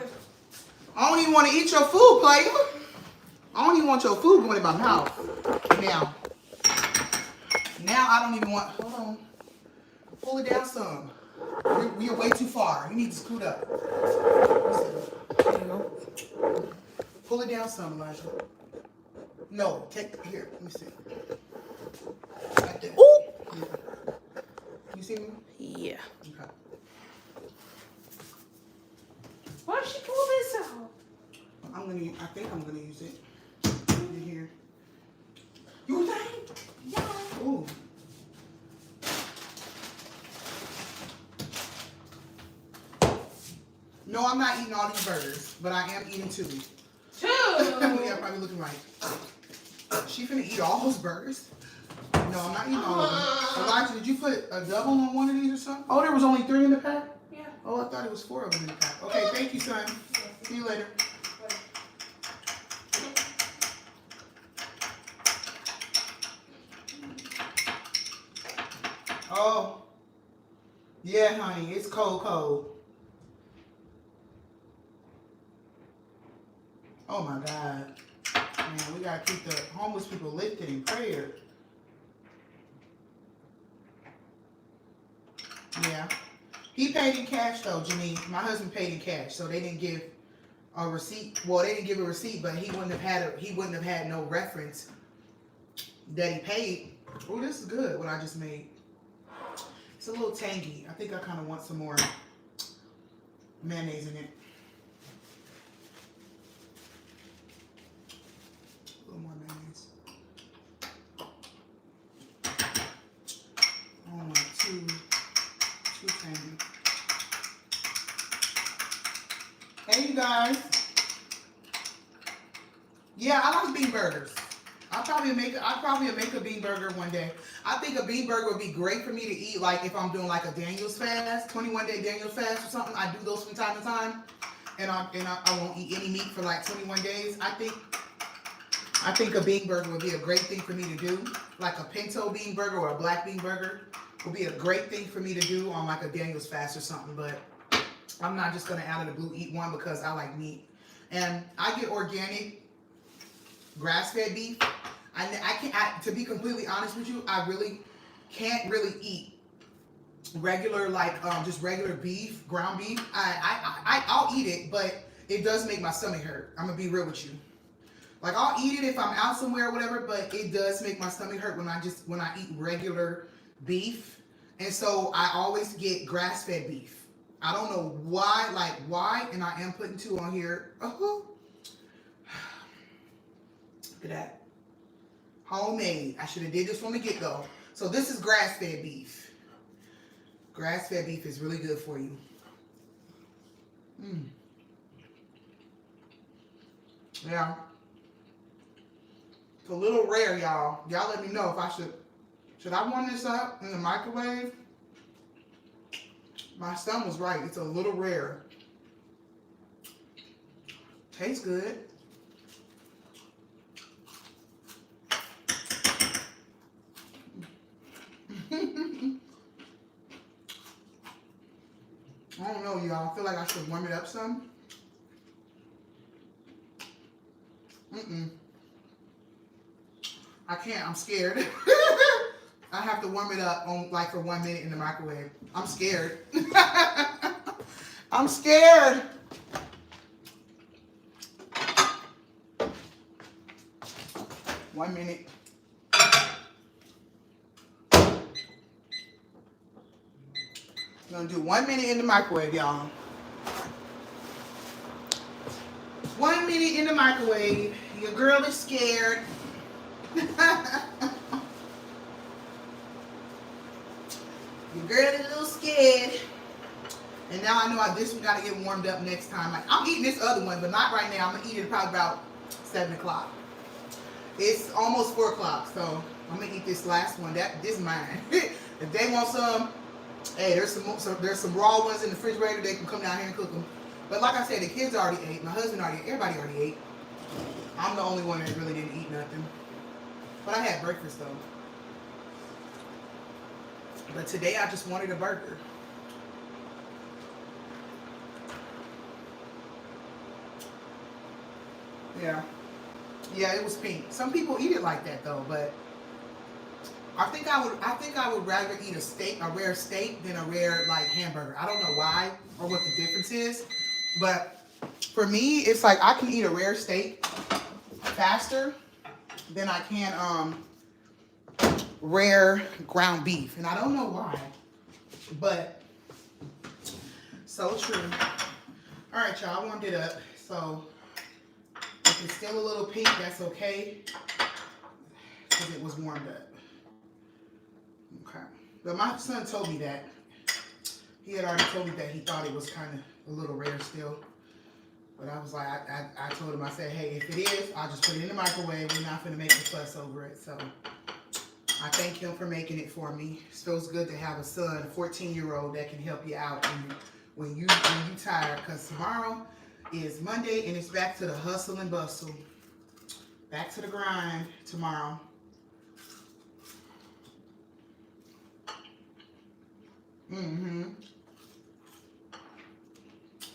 Speaker 1: I don't even want to eat your food, player. I don't even want your food going in my mouth. Now I don't even want, hold on. Pull it down some. You're way too far. You need to scoot up. There you go. Pull it down some, Elijah. No, here, let me see. Right there.
Speaker 2: Ooh!
Speaker 1: Yeah. You see me?
Speaker 2: Yeah.
Speaker 1: Okay.
Speaker 2: Why did she pull this out?
Speaker 1: I think I'm gonna use it. In here. You think? Yeah. Ooh. No, I'm not eating all these burgers, but I am eating two. Yeah, probably looking right. She finna eat all those burgers? No, I'm not eating all of them. Elijah, did you put a double on one of these or something? Oh, there was only 3 in the pack?
Speaker 2: Yeah.
Speaker 1: Oh, I thought it was 4 of them in the pack. Okay, thank you, son. See you later. Oh. Yeah, honey, it's cold. Oh my God. Man, we gotta keep the homeless people lifted in prayer. Yeah. He paid in cash though, Janine. My husband paid in cash, so they didn't give a receipt. Well, they didn't give a receipt, but he wouldn't have had no reference that he paid. Oh, this is good, what I just made. It's a little tangy. I think I kind of want some more mayonnaise in it. A little more mayonnaise. I don't want it too tangy. Hey, you guys. Yeah, I like bean burgers. I'll probably make a bean burger one day. I think a bean burger would be great for me to eat, like if I'm doing like a Daniel's fast, 21-day Daniel's fast or something. I do those from time to time, and I won't eat any meat for like 21 days. I think a bean burger would be a great thing for me to do, like a pinto bean burger or a black bean burger would be a great thing for me to do on like a Daniel's fast or something. But I'm not just gonna out of the blue eat one because I like meat, and I get organic grass-fed beef. To be completely honest with you, I really can't really eat regular, like just regular beef, ground beef. I'll eat it, but it does make my stomach hurt. I'm gonna be real with you. Like I'll eat it if I'm out somewhere or whatever, but it does make my stomach hurt when I eat regular beef. And so I always get grass-fed beef. I don't know why, and I am putting 2 on here. Look at that. Homemade. I should have did this from the get-go. So this is grass-fed beef. Grass-fed beef is really good for you. Yeah. It's a little rare, y'all. Y'all let me know if I should I warm this up in the microwave? My son was right. It's a little rare. Tastes good. I don't know, y'all. I feel like I should warm it up some. I can't. I'm scared. I have to warm it up on like for 1 minute in the microwave. I'm scared. I'm scared. One minute. I'm gonna do 1 minute in the microwave, y'all. 1 minute in the microwave. Your girl is scared. Your girl is a little scared. And now I know this one gotta get warmed up next time. Like, I'm eating this other one, but not right now. I'm gonna eat it probably about 7 o'clock. It's almost 4 o'clock, so I'm gonna eat this last one. This is mine. If they want some, hey, there's some raw ones in the refrigerator. They can come down here and cook them. But like I said, the kids already ate. My husband already ate. Everybody already ate. I'm the only one that really didn't eat nothing. But I had breakfast though. But today I just wanted a burger. Yeah. Yeah, it was pink. Some people eat it like that though, but I think I would rather eat a rare steak than a rare like hamburger. I don't know why or what the difference is, but for me it's like I can eat a rare steak faster than I can rare ground beef, and I don't know why, but so true. All right, y'all, I warmed it up, so if it's still a little pink, that's okay, because it was warmed up. Okay, but my son told me that. He had already told me that he thought it was kind of a little rare still. But I was like, I told him, I said, hey, if it is, I'll just put it in the microwave. We're not going to make a fuss over it. So I thank him for making it for me. It feels good to have a son, a 14-year-old that can help you out when you tired. Because tomorrow is Monday and it's back to the hustle and bustle. Back to the grind tomorrow.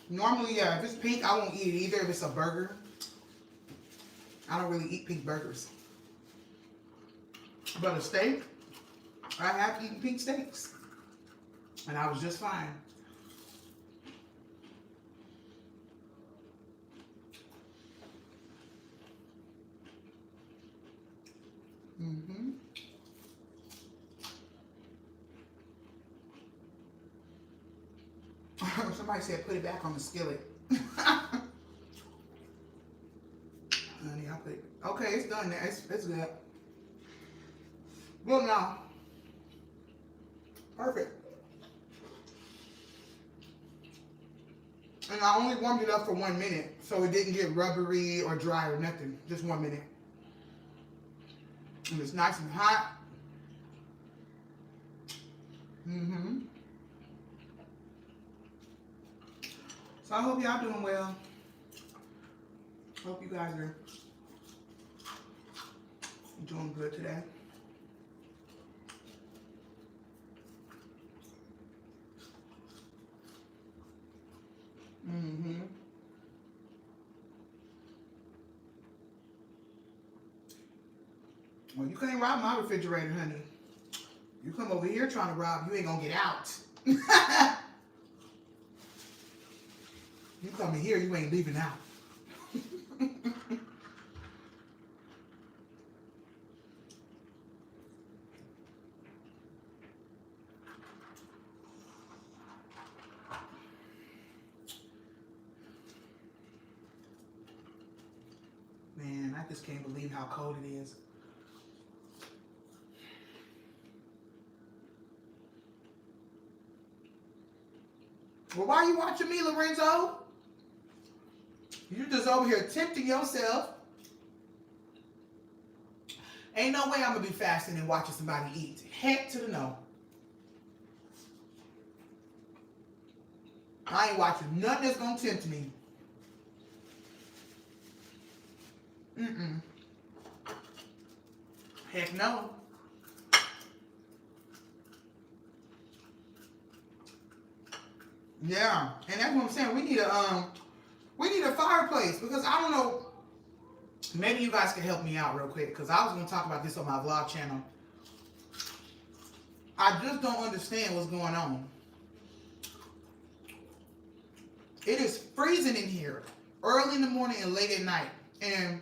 Speaker 1: Normally, yeah, if it's pink, I won't eat it either if it's a burger. I don't really eat pink burgers. But a steak, I have eaten pink steaks. And I was just fine. Mm-hmm. Somebody said put it back on the skillet. Honey, I'll put it. Okay, it's done now. It's good. Well, now. Perfect. And I only warmed it up for 1 minute, so it didn't get rubbery or dry or nothing. Just 1 minute. And it's nice and hot. Mm-hmm. So I hope y'all doing well. Hope you guys are doing good today. Mm-hmm. Well, you can't rob my refrigerator, honey. You come over here trying to rob, you ain't gonna get out. You come in here, you ain't leaving out. Man, I just can't believe how cold it is. Well, why are you watching me, Lorenzo? You just over here tempting yourself. Ain't no way I'm going to be fasting and watching somebody eat. Heck to the no. I ain't watching nothing that's going to tempt me. Mm-mm. Heck no. Yeah, and that's what I'm saying. We need a fireplace, because I don't know. Maybe you guys can help me out real quick, because I was going to talk about this on my vlog channel. I just don't understand what's going on. It is freezing in here early in the morning and late at night, and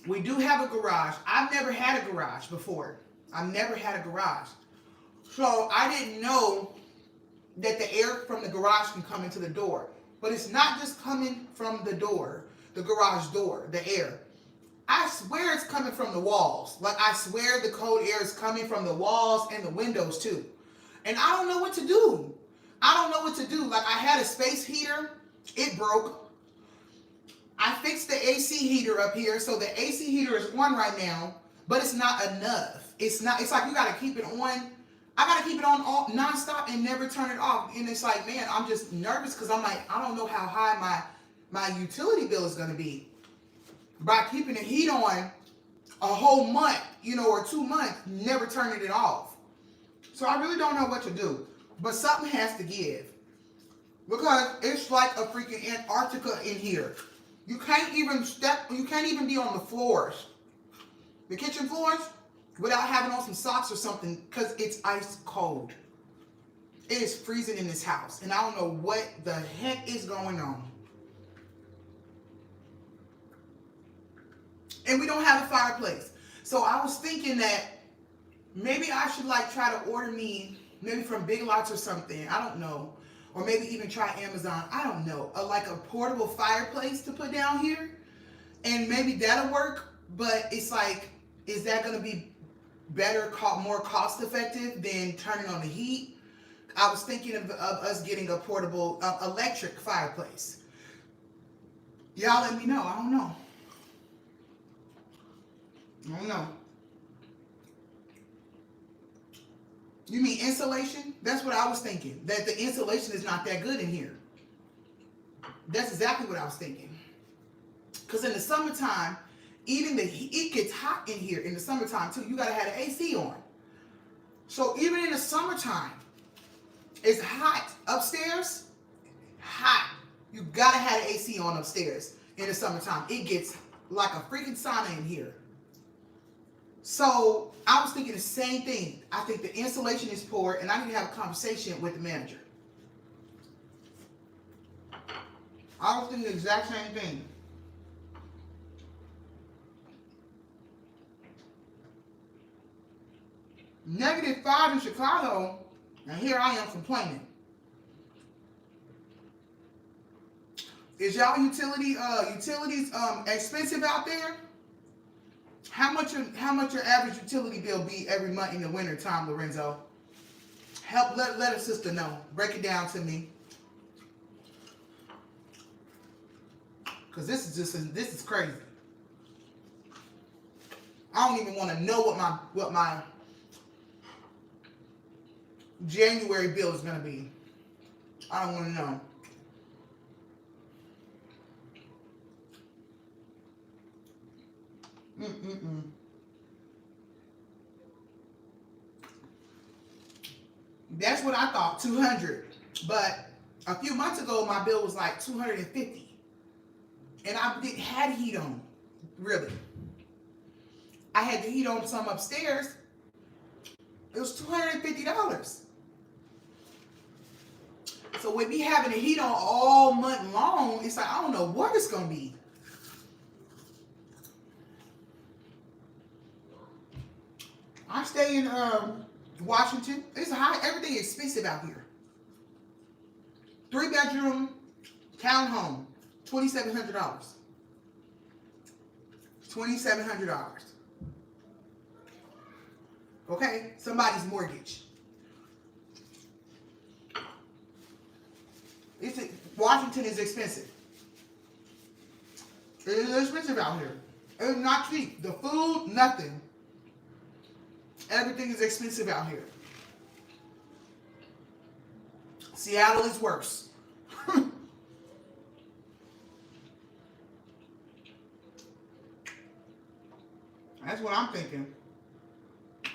Speaker 1: we do have a garage. I've never had a garage before. I've never had a garage, so I didn't know that the air from the garage can come into the door. But it's not just coming from the door, the garage door, the air. I swear it's coming from the walls. Like, I swear the cold air is coming from the walls and the windows too. And I don't know what to do. I don't know what to do. Like, I had a space heater. It broke. I fixed the AC heater up here. So the AC heater is on right now, but it's not enough. It's like you got to keep it on. I got to keep it on all nonstop and never turn it off. And it's like, man, I'm just nervous, because I'm like, I don't know how high my utility bill is going to be by keeping the heat on a whole month, or 2 months, never turning it off. So I really don't know what to do, but something has to give, because it's like a freaking Antarctica in here. You can't even be on the floors, the kitchen floors, without having on some socks or something, because it's ice cold. It is freezing in this house, and I don't know what the heck is going on. And we don't have a fireplace. So I was thinking that maybe I should try to order me, maybe from Big Lots or something, I don't know. Or maybe even try Amazon, I don't know. Like a portable fireplace to put down here. And maybe that'll work, but it's like, is that going to be better, more cost effective than turning on the heat? I was thinking of us getting a portable electric fireplace. Y'all let me know. I don't know. I don't know. You mean insulation? That's what I was thinking. That the insulation is not that good in here. That's exactly what I was thinking. Because in the summertime, even it gets hot in here in the summertime too. You gotta have the AC on. So even in the summertime, it's hot upstairs. Hot. You gotta have the AC on upstairs. in the summertime. It gets like a freaking sauna in here. So I was thinking the same thing. I think the insulation is poor, and I need to have a conversation with the manager. I was thinking the exact same thing. -5 in Chicago, and here I am complaining. Is y'all utilities expensive out there? How much your average utility bill be every month in the winter time, Lorenzo? Help let a sister know. Break it down to me. Cause this is crazy. I don't even want to know what my January bill is gonna be. I don't want to know. That's what I thought, 200. But a few months ago, my bill was like 250, and I had heat on. Really, I had the heat on some upstairs. It was $250. So with me having the heat on all month long, it's like I don't know what it's gonna be. I stay in Washington. It's high. Everything is expensive out here. 3-bedroom townhome, $2,700. $2,700. Okay, somebody's mortgage. Washington is expensive. It is expensive out here. It's not cheap. The food, nothing. Everything is expensive out here. Seattle is worse. That's what I'm thinking.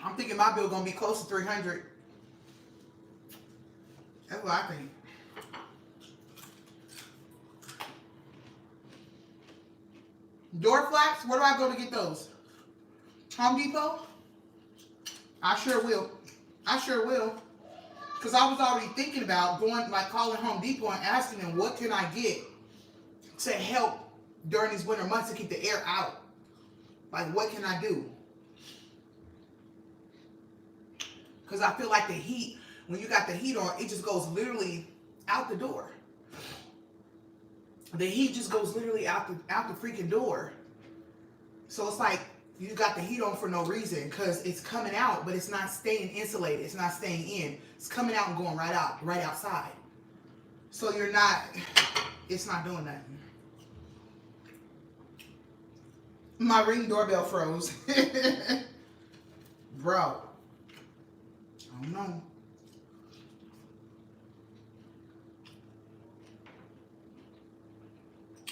Speaker 1: I'm thinking my bill gonna be close to $300. That's what I think. Door flaps, where do I go to get those? Home Depot? I sure will. I sure will. Because I was already thinking about going, like calling Home Depot and asking them what can I get to help during these winter months to keep the air out. Like, what can I do? Because I feel like the heat, when you got the heat on, it just goes literally out the door. The heat just goes literally out the freaking door. So it's like you got the heat on for no reason because it's coming out, but it's not staying insulated. It's not staying in. It's coming out and going right outside. So it's not doing nothing. My Ring doorbell froze. Bro. I don't know.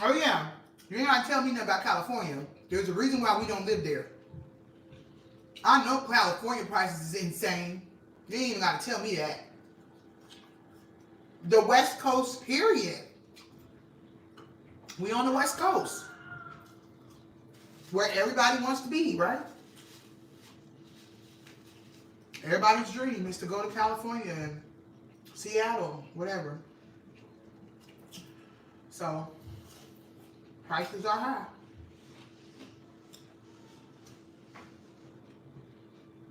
Speaker 1: Oh yeah, you ain't gotta tell me nothing about California. There's a reason why we don't live there. I know California prices is insane. You ain't even gotta tell me that. The West Coast, period. We on the West Coast. Where everybody wants to be, right? Everybody's dream is to go to California and Seattle, whatever. So, prices are high.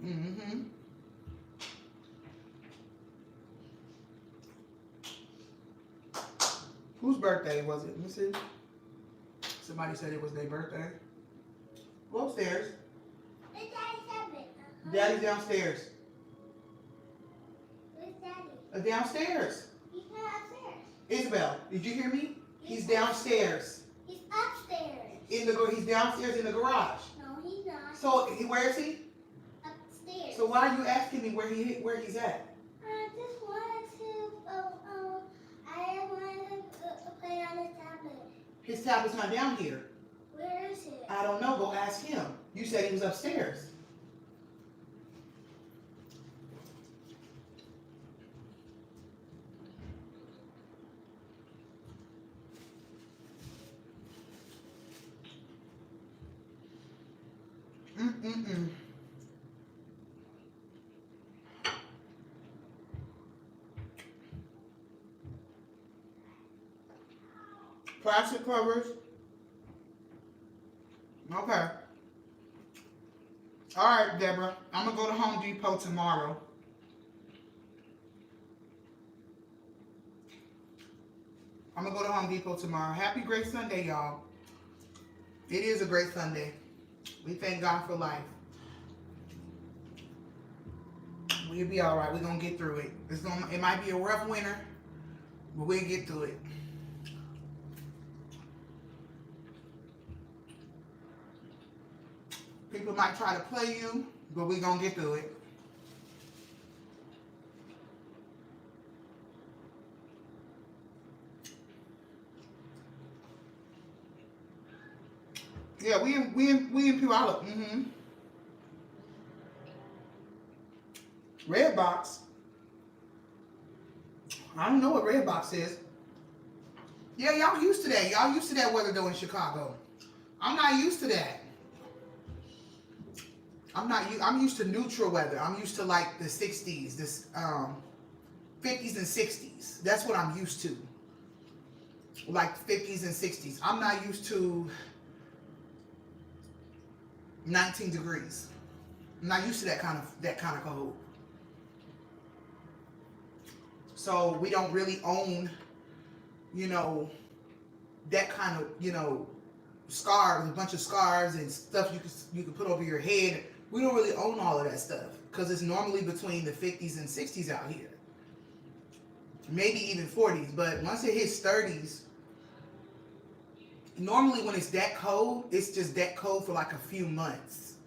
Speaker 1: Mm-hmm. Whose birthday was it? Let me see. Somebody said it was their birthday. Go upstairs.
Speaker 3: It's Daddy's
Speaker 1: Daddy's downstairs.
Speaker 3: Where's Daddy?
Speaker 1: Downstairs.
Speaker 3: He's not upstairs.
Speaker 1: Isabel, did you hear me? He's downstairs.
Speaker 3: He's upstairs.
Speaker 1: He's downstairs in the garage.
Speaker 3: No, he's not.
Speaker 1: So where is he?
Speaker 3: Upstairs.
Speaker 1: So why are you asking me where he's at?
Speaker 3: I just wanted to, I wanted to play on his tablet.
Speaker 1: His tablet's not down here.
Speaker 3: Where is it?
Speaker 1: I don't know. Go ask him. You said he was upstairs. Plastic covers. Okay. All right, Deborah. I'm going to go to Home Depot tomorrow. I'm going to go to Home Depot tomorrow. Happy Great Sunday, y'all. It is a great Sunday. We thank God for life. We'll be all right. We're going to get through it. It might be a rough winter, but we'll get through it. People might try to play you, but we're going to get through it. Yeah, we in Puyallup. Red Box. I don't know what Red Box is. Yeah, y'all used to that. Y'all used to that weather though in Chicago. I'm not used to that. I'm used to neutral weather. I'm used to like the 60s, this 50s and 60s. That's what I'm used to. Like 50s and 60s. I'm not used to 19 degrees. I'm not used to that kind of cold. So we don't really own, that kind of, scarves, a bunch of scarves and stuff you can put over your head. We don't really own all of that stuff because it's normally between the 50s and 60s out here. Maybe even 40s, but once it hits 30s, normally when it's that cold, it's just that cold for like a few months,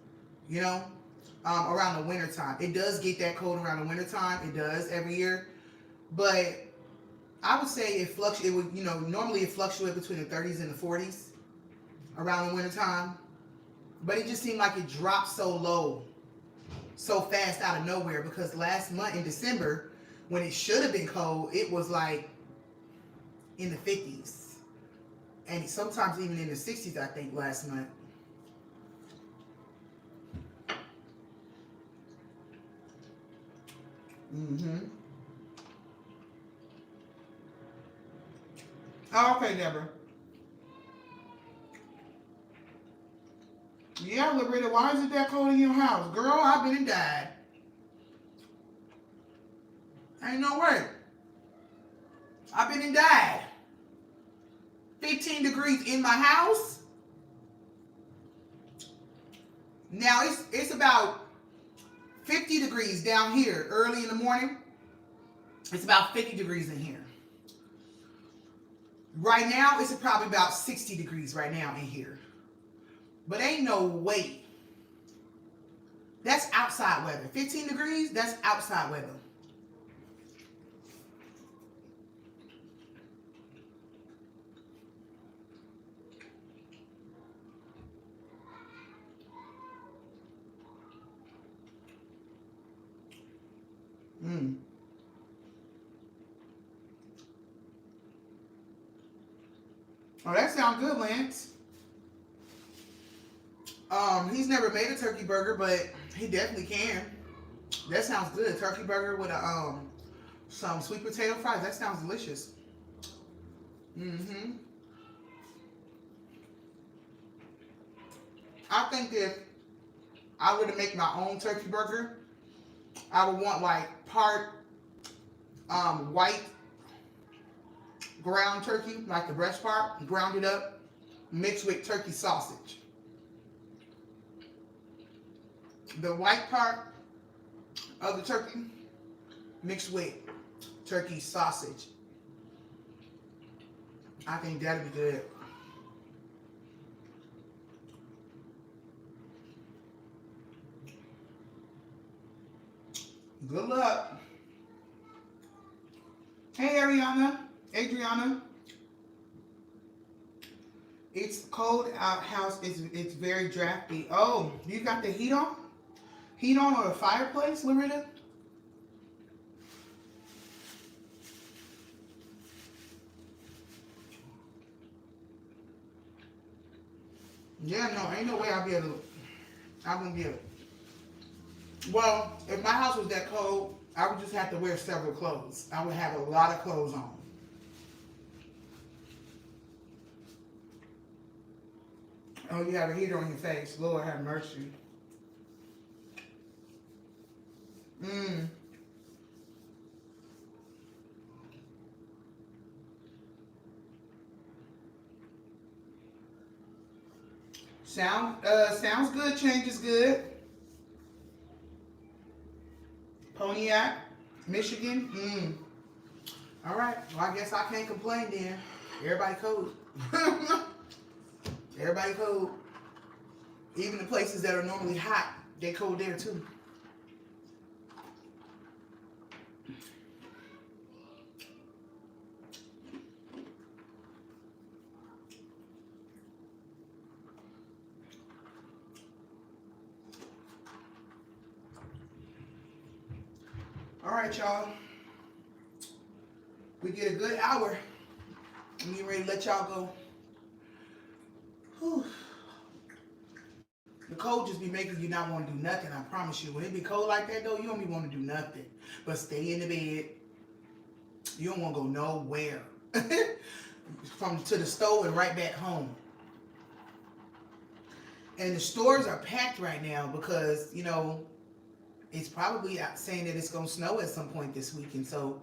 Speaker 1: around the winter time. It does get that cold around the winter time. It does every year. But I would say normally it fluctuates between the 30s and the 40s around the winter time. But it just seemed like it dropped so low, so fast out of nowhere because last month in December, when it should have been cold, it was like in the 50s. And sometimes even in the 60s, I think, last month. Oh, okay, Deborah. Yeah, Loretta, why is it that cold in your house? Girl, I've been and died. Ain't no way. I've been and died. 15 degrees in my house. Now it's about 50 degrees down here early in the morning. It's about 50 degrees in here. Right now, it's probably about 60 degrees right now in here. But ain't no way. That's outside weather. 15 degrees, that's outside weather. Oh, that sounds good, Lance. He's never made a turkey burger, but he definitely can. That sounds good. Turkey burger with some sweet potato fries. That sounds delicious. I think if I were to make my own turkey burger, I would want like part white ground turkey, like the breast part, ground it up, mixed with turkey sausage. The white part of the turkey mixed with turkey sausage. I think that'd be good. Good luck. Hey, Adriana. It's cold out house. It's very drafty. Oh, you got the heat on? Heat on or a fireplace, Loretta? Yeah, no, ain't no way I'll be able to. I wouldn't get it. Well, if my house was that cold, I would just have to wear several clothes. I would have a lot of clothes on. Oh, you have a heater on your face. Lord have mercy. Sounds good. Change is good. Pontiac, Michigan. All right. Well, I guess I can't complain then. Everybody cold. Everybody cold. Even the places that are normally hot, they cold there too. All right, y'all. We get a good hour. I'm getting ready to let y'all go. Whew. The cold just be making you not want to do nothing, I promise you. When it be cold like that, though, you don't be want to do nothing but stay in the bed. You don't want to go nowhere. To the stove and right back home. And the stores are packed right now because, you know, it's probably saying that it's going to snow at some point this week. And so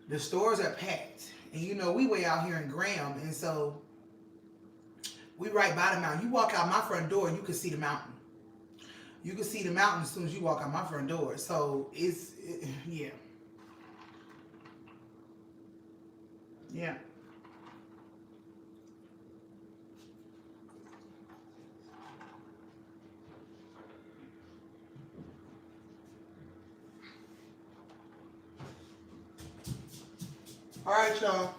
Speaker 1: the stores are packed. And, you know, we way out here in Graham. And so we right by the mountain. You walk out my front door and you can see the mountain. You can see the mountain as soon as you walk out my front door. So yeah. Yeah. All right, y'all.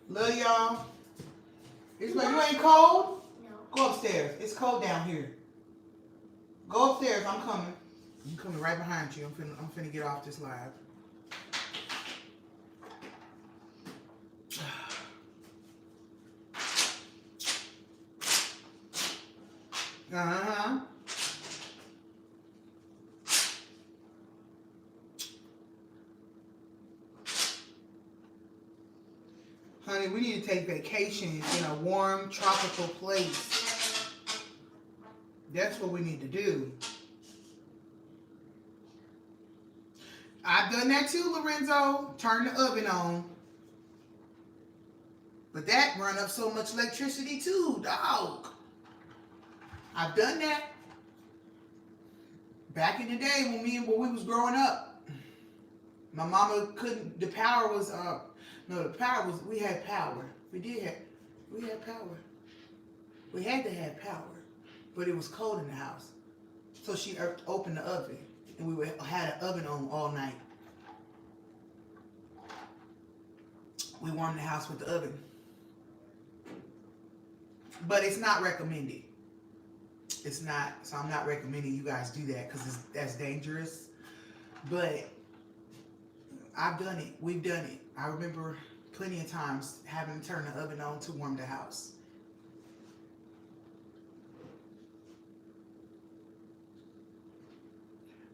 Speaker 1: Love y'all. You ain't cold?
Speaker 3: No.
Speaker 1: Go upstairs. It's cold down here. Go upstairs. I'm coming. I'm coming right behind you. I'm finna get off this live. Uh-huh. Honey, we need to take vacation in a warm, tropical place. That's what we need to do. I've done that too, Lorenzo. Turn the oven on. But that run up so much electricity too, dog. I've done that. Back in the day when we was growing up. My mama couldn't, the power was no, the power was, we had power. We had power. We had to have power. But it was cold in the house. So she opened the oven. And we had an oven on all night. We warmed the house with the oven. But it's not recommended. It's not. So I'm not recommending you guys do that because that's dangerous. But I've done it. We've done it. I remember plenty of times having to turn the oven on to warm the house.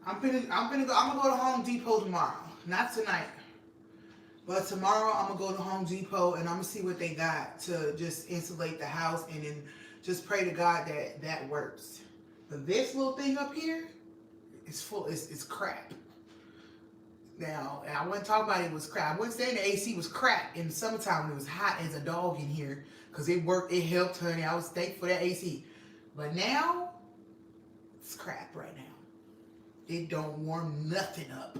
Speaker 1: I'm gonna go to Home Depot tomorrow. Not tonight. But tomorrow I'm gonna go to Home Depot and I'm gonna see what they got to just insulate the house and then just pray to God that that works. But this little thing up here is full. It's crap. Now, I wouldn't talk about it was crap. I wouldn't say the AC was crap in the summertime when it was hot as a dog in here because it worked. It helped, honey. I was thankful for that AC. But now, it's crap right now. It don't warm nothing up.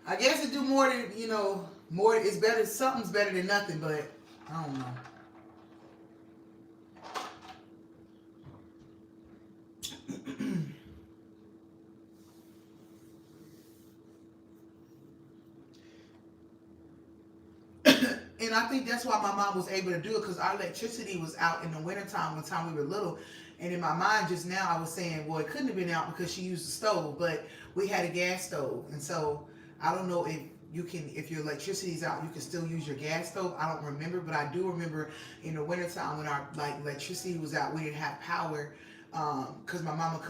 Speaker 1: I guess it do more than, you know, more. It's better. Something's better than nothing, but I don't know. And I think that's why my mom was able to do it because our electricity was out in the wintertime when time we were little. And in my mind just now I was saying, well, it couldn't have been out because she used the stove, but we had a gas stove. And so I don't know if you can, if your electricity's out, you can still use your gas stove. I don't remember, but I do remember in the wintertime when our electricity was out, we didn't have power, because my mama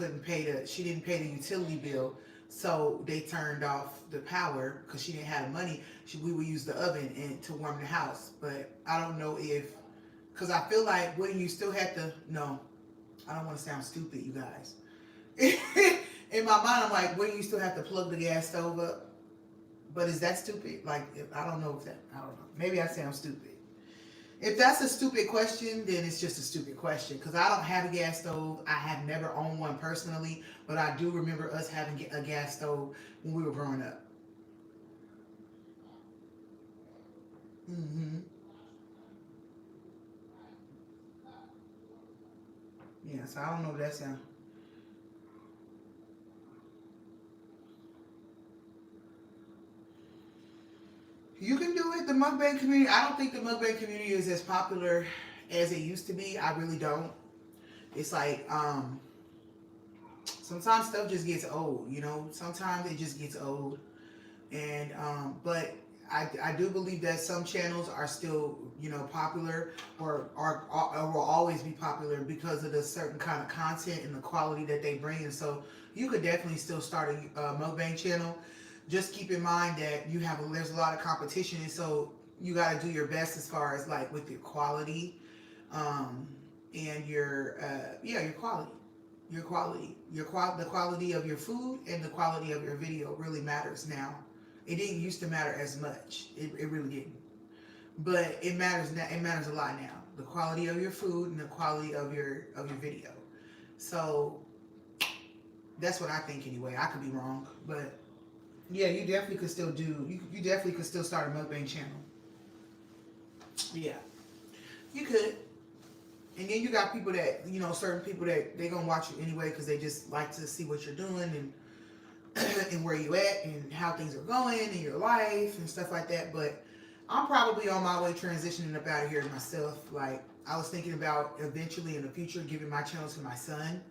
Speaker 1: she didn't pay the utility bill, so they turned off the power because she didn't have the money. We would use the oven to warm the house, but I don't know because I feel like wouldn't you still have to? No, I don't want to sound stupid, you guys. In my mind, I'm like, wouldn't you still have to plug the gas stove up? But is that stupid? Like, I don't know. Maybe I sound stupid. If that's a stupid question, then it's just a stupid question. Because I don't have a gas stove. I have never owned one personally. But I do remember us having a gas stove when we were growing up. Yeah, so I don't know what that sounds. You can do it. The mukbang community, I don't think the mukbang community is as popular as it used to be. I really don't. It's like, sometimes stuff just gets old, you know? Sometimes it just gets old. And, but I do believe that some channels are still, you know, popular or will always be popular because of the certain kind of content and the quality that they bring. And so you could definitely still start a mukbang channel. Just keep in mind that there's a lot of competition, and so you got to do your best as far as like with your quality, and your quality, the quality of your food and the quality of your video really matters now. It didn't used to matter as much. It really didn't, but it matters now. It matters a lot now. The quality of your food and the quality of your video. So that's what I think anyway. I could be wrong, but. Yeah, you definitely could still you definitely could still start a mukbang channel. Yeah, you could. And then you got people that, you know, certain people that they gonna watch you anyway because they just like to see what you're doing and where you at and how things are going in your life and stuff like that. But I'm probably on my way transitioning up out of here myself. Like, I was thinking about eventually in the future giving my channel to my son,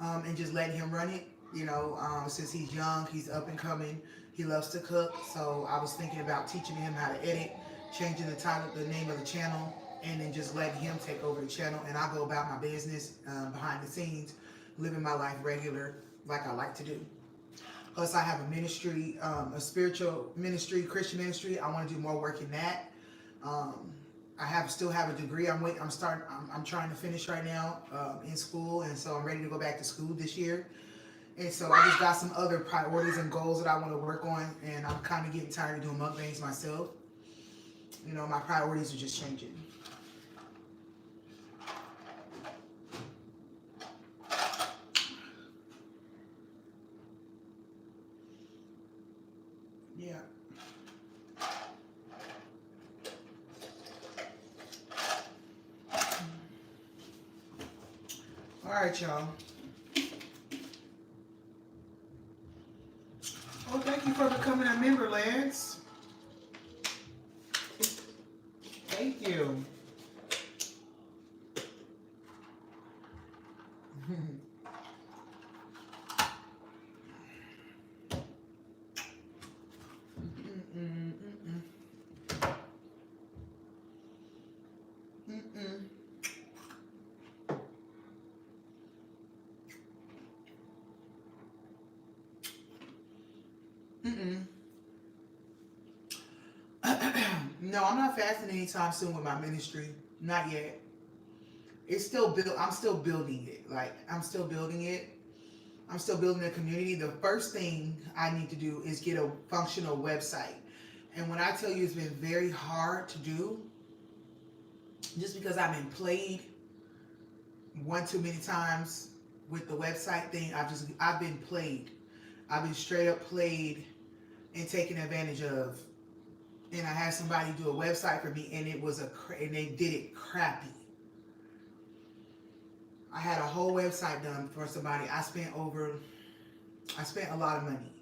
Speaker 1: and just letting him run it. You know, since he's young, he's up and coming, he loves to cook. So I was thinking about teaching him how to edit, changing the name of the channel, and then just letting him take over the channel. And I go about my business behind the scenes, living my life regular like I like to do. Plus, I have a ministry, a spiritual ministry, Christian ministry. I want to do more work in that. I still have a degree. I'm trying to finish right now in school, and so I'm ready to go back to school this year. And so I just got some other priorities and goals that I want to work on, and I'm kind of getting tired of doing mukbangs myself. You know, my priorities are just changing. Yeah. All right, y'all. Well, thank you for becoming a member, Lance. Thank you. No, I'm not fasting anytime soon with my ministry. Not yet. It's still I'm still building it. Like, I'm still building it. I'm still building a community. The first thing I need to do is get a functional website. And when I tell you it's been very hard to do, just because I've been played one too many times with the website thing, I've been played. I've been straight up played and taken advantage of. And I had somebody do a website for me, and and they did it crappy. I had a whole website done for somebody. I spent a lot of money.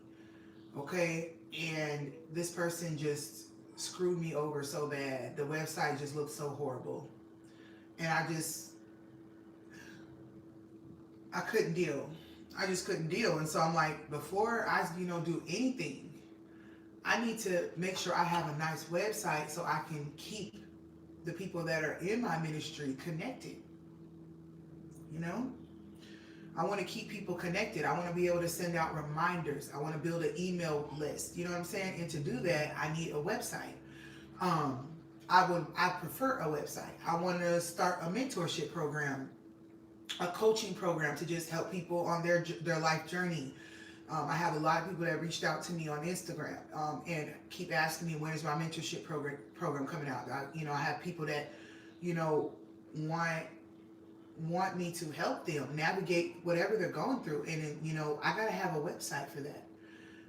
Speaker 1: Okay? And this person just screwed me over so bad. The website just looked so horrible. And I couldn't deal. I just couldn't deal. And so I'm like, before I, do anything, I need to make sure I have a nice website so I can keep the people that are in my ministry connected. You know, I want to keep people connected. I want to be able to send out reminders. I want to build an email list. You know what I'm saying? And to do that, I need a website. I prefer a website. I want to start a mentorship program, a coaching program to just help people on their life journey. I have a lot of people that reached out to me on Instagram and keep asking me, when is my mentorship program coming out? I have people that, want me to help them navigate whatever they're going through. And, I got to have a website for that.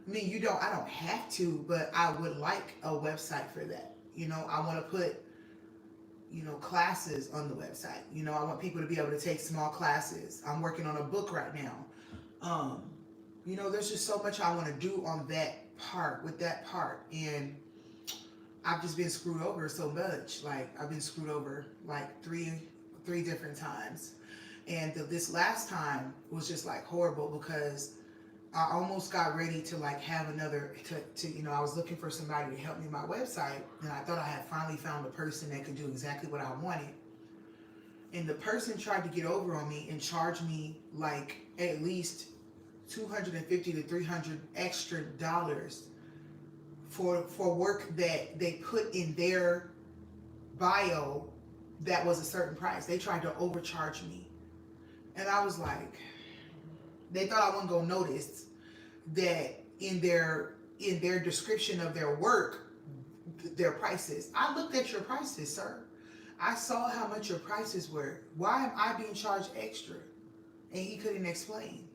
Speaker 1: I mean, I don't have to, but I would like a website for that. I want to put, classes on the website. I want people to be able to take small classes. I'm working on a book right now. There's just so much I want to do on with that part. And I've just been screwed over so much. Like, I've been screwed over like three different times. And this last time was just like horrible, because I almost got ready to like have another, I was looking for somebody to help me with my website. And I thought I had finally found a person that could do exactly what I wanted. And the person tried to get over on me and charge me like at least $250 to $300 extra for work that they put in their bio that was a certain price. They tried to overcharge me. And I was like, they thought I wasn't gonna notice that in their description of their work, their prices. I looked at your prices, sir. I saw how much your prices were. Why am I being charged extra? And he couldn't explain.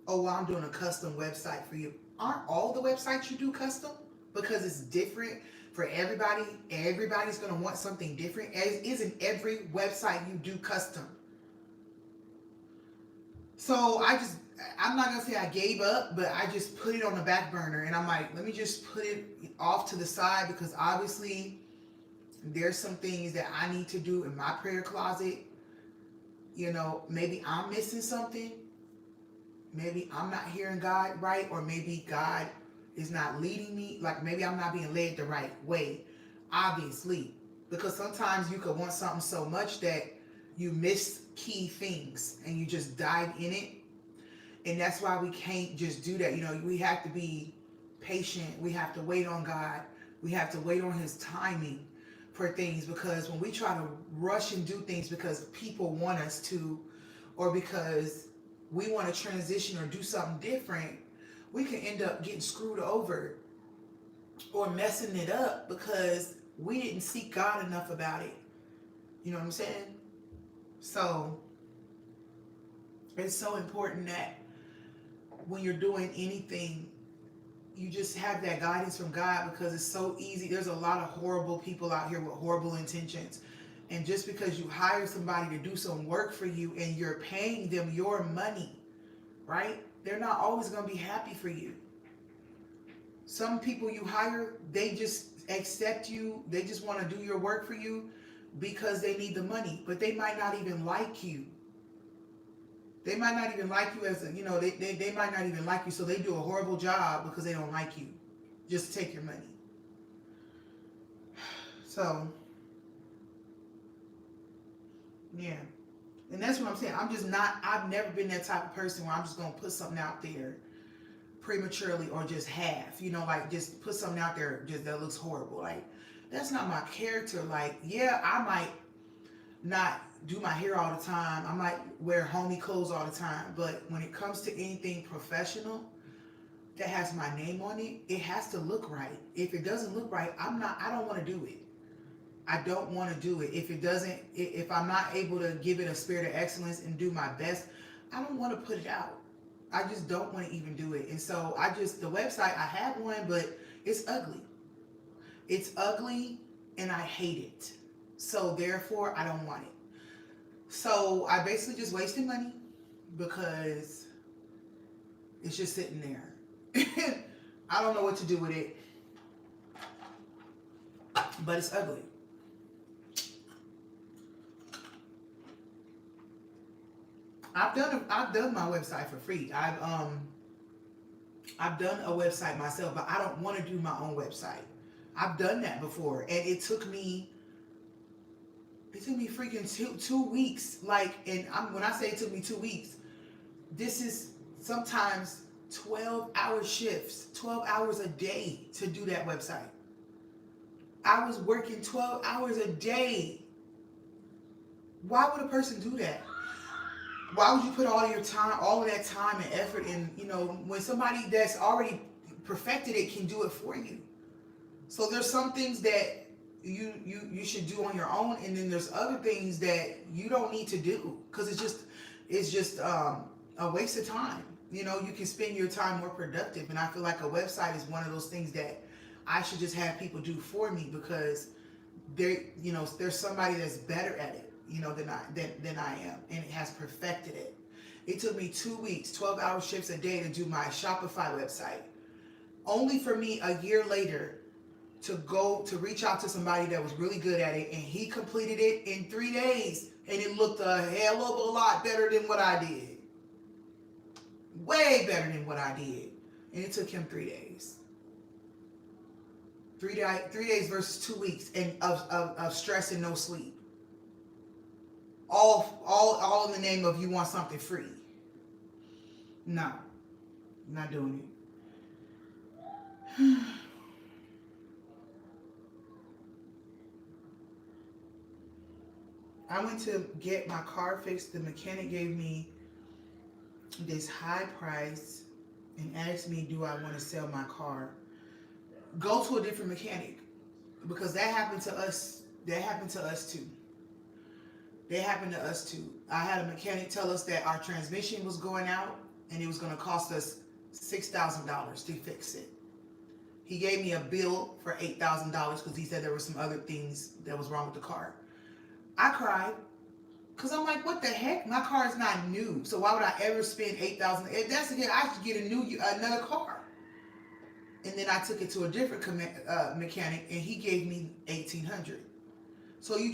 Speaker 1: Oh, well, I'm doing a custom website for you. Aren't all the websites you do custom? Because it's different for everybody. Everybody's going to want something different. Isn't every website you do custom? So I'm not going to say I gave up, but I just put it on the back burner. And I'm like, let me just put it off to the side, because obviously there's some things that I need to do in my prayer closet. Maybe I'm missing something. Maybe I'm not hearing God right, or maybe God is not leading me. Like, maybe I'm not being led the right way, obviously. Because sometimes you could want something so much that you miss key things and you just dive in it. And that's why we can't just do that. We have to be patient. We have to wait on God. We have to wait on His timing for things, because when we try to rush and do things because people want us to, or because we want to transition or do something different, we can end up getting screwed over or messing it up because we didn't seek God enough about it. You know what I'm saying? So it's so important that when you're doing anything, you just have that guidance from God, because it's so easy. There's a lot of horrible people out here with horrible intentions. And just because you hire somebody to do some work for you and you're paying them your money, right? They're not always going to be happy for you. Some people you hire, they just accept you. They just want to do your work for you because they need the money, but they might not even like you. They might not even like you as a, they might not even like you. So they do a horrible job because they don't like you, just to take your money. So, yeah. And that's what I'm saying. I've never been that type of person where I'm just going to put something out there prematurely or just half, like just put something out there just that looks horrible. Like, that's not my character. Like, yeah, I might not do my hair all the time. I might wear homey clothes all the time. But when it comes to anything professional that has my name on it, it has to look right. If it doesn't look right, I don't want to do it. I don't want to do it. If I'm not able to give it a spirit of excellence and do my best, I don't want to put it out. I just don't want to even do it. And so the website, I have one, but it's ugly. It's ugly and I hate it. So therefore, I don't want it. So I basically just wasted money because it's just sitting there. I don't know what to do with it, but it's ugly. I've done my website for free. I've done a website myself, but I don't want to do my own website. I've done that before, and it took me freaking two weeks. Like, and when I say it took me 2 weeks, this is sometimes 12-hour shifts, 12 hours a day to do that website. I was working 12 hours a day. Why would a person do that? Why would you put all your time, all of that time and effort in, you know, when somebody that's already perfected it can do it for you? So there's some things that you should do on your own, and then there's other things that you don't need to do, because it's just a waste of time. You know, you can spend your time more productive, and I feel like a website is one of those things that I should just have people do for me, because there's somebody that's better at it, you know, than I am, and it has perfected it. It took me 2 weeks, 12-hour shifts a day to do my Shopify website, only for me a year later to reach out to somebody that was really good at it, and he completed it in 3 days, and it looked a hell of a lot better than what I did. Way better than what I did. And it took him 3 days. 3 days versus 2 weeks and of stress and no sleep. All in the name of you want something free. No, I'm not doing it. I went to get my car fixed. The mechanic gave me this high price and asked me, do I want to sell my car? Go to a different mechanic, because that happened to us. That happened to us too. That happened to us too. I had a mechanic tell us that our transmission was going out and it was going to cost us $6,000 to fix it. He gave me a bill for $8,000 because he said there were some other things that was wrong with the car. I cried, because I'm like, what the heck? My car is not new, so why would I ever spend $8,000? If that's the case, I should get another car. And then I took it to a different mechanic, and he gave me $1,800. So you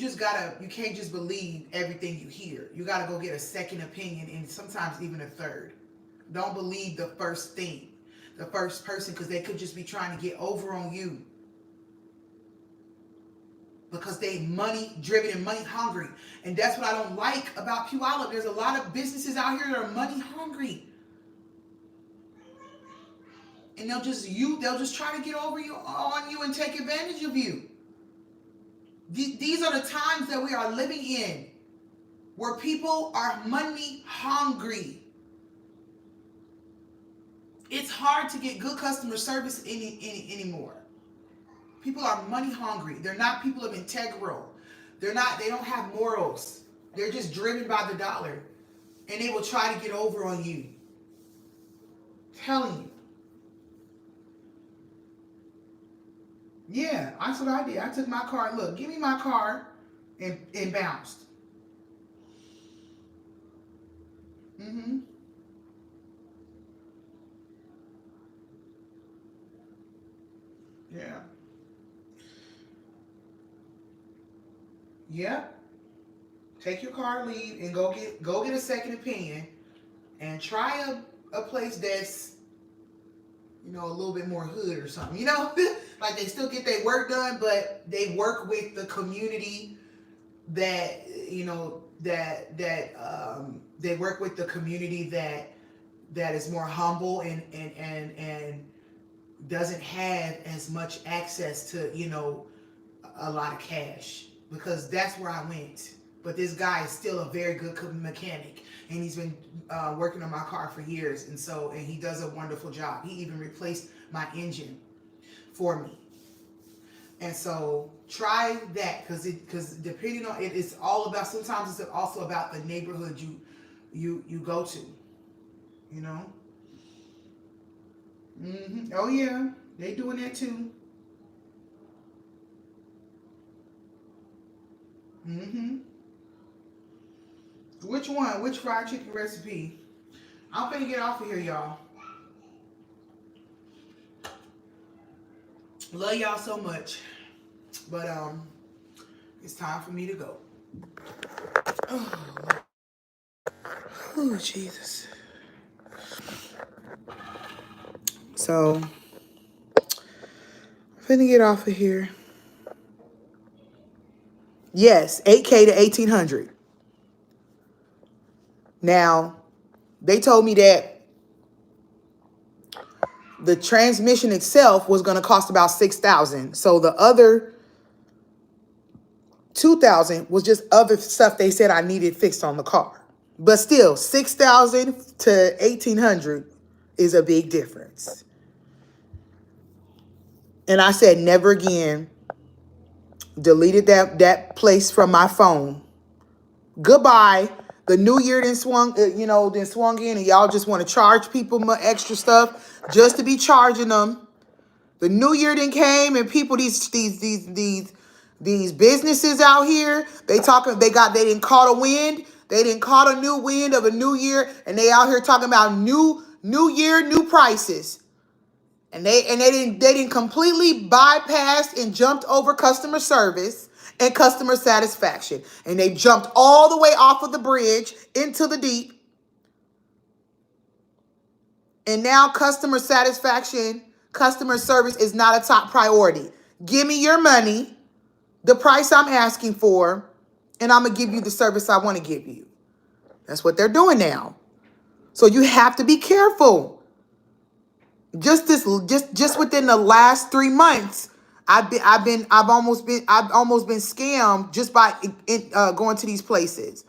Speaker 1: can't just believe everything you hear. You gotta go get a second opinion, and sometimes even a third. Don't believe the first thing, the first person, because they could just be trying to get over on you. Because they money driven and money hungry. And that's what I don't like about Puyallup. There's a lot of businesses out here that are money hungry. And they'll just try to get over on you and take advantage of you. These are the times that we are living in, where people are money hungry. It's hard to get good customer service anymore. People are money hungry. They're not people of integral. They don't have morals. They're just driven by the dollar. And they will try to get over on you. I'm telling you. Yeah, that's what I did. I took my car. Look, give me my car, and bounced. Mm-hmm. Yeah. Yep. Take your car, leave, and go get a second opinion, and try a place that's, you know, a little bit more hood or something. You know, like they still get their work done, but they work with the community that, you know, they work with the community that is more humble and doesn't have as much access to, you know, a lot of cash. Because that's where I went. But this guy is still a very good mechanic, and he's been working on my car for years, and he does a wonderful job. He even replaced my engine for me. And so try that, because depending on it, it's all about. Sometimes it's also about the neighborhood you go to. You know. Mm-hmm. Oh yeah, they doing that too. Mm-hmm. Which one? Which fried chicken recipe? I'm finna get off of here, y'all. Love y'all so much. But it's time for me to go. Oh Jesus. So I'm finna get off of here. Yes, 8K to 1,800. Now, they told me that the transmission itself was going to cost about $6,000. So the other $2,000 was just other stuff they said I needed fixed on the car. But still, $6,000 to $1,800 is a big difference. And I said never again. Deleted that place from my phone. Goodbye. The new year then swung, then swung in, and y'all just want to charge people extra stuff just to be charging them. The new year then came, and people, these businesses out here, they didn't caught a wind. They didn't caught a new wind of a new year, and they out here talking about new year, new prices. And they didn't completely bypass and jumped over customer service and customer satisfaction. And they jumped all the way off of the bridge into the deep. And now customer satisfaction, customer service is not a top priority. Give me your money, the price I'm asking for, and I'm going to give you the service I want to give you. That's what they're doing now. So you have to be careful. Just within the last 3 months, I've almost been scammed just by going to these places.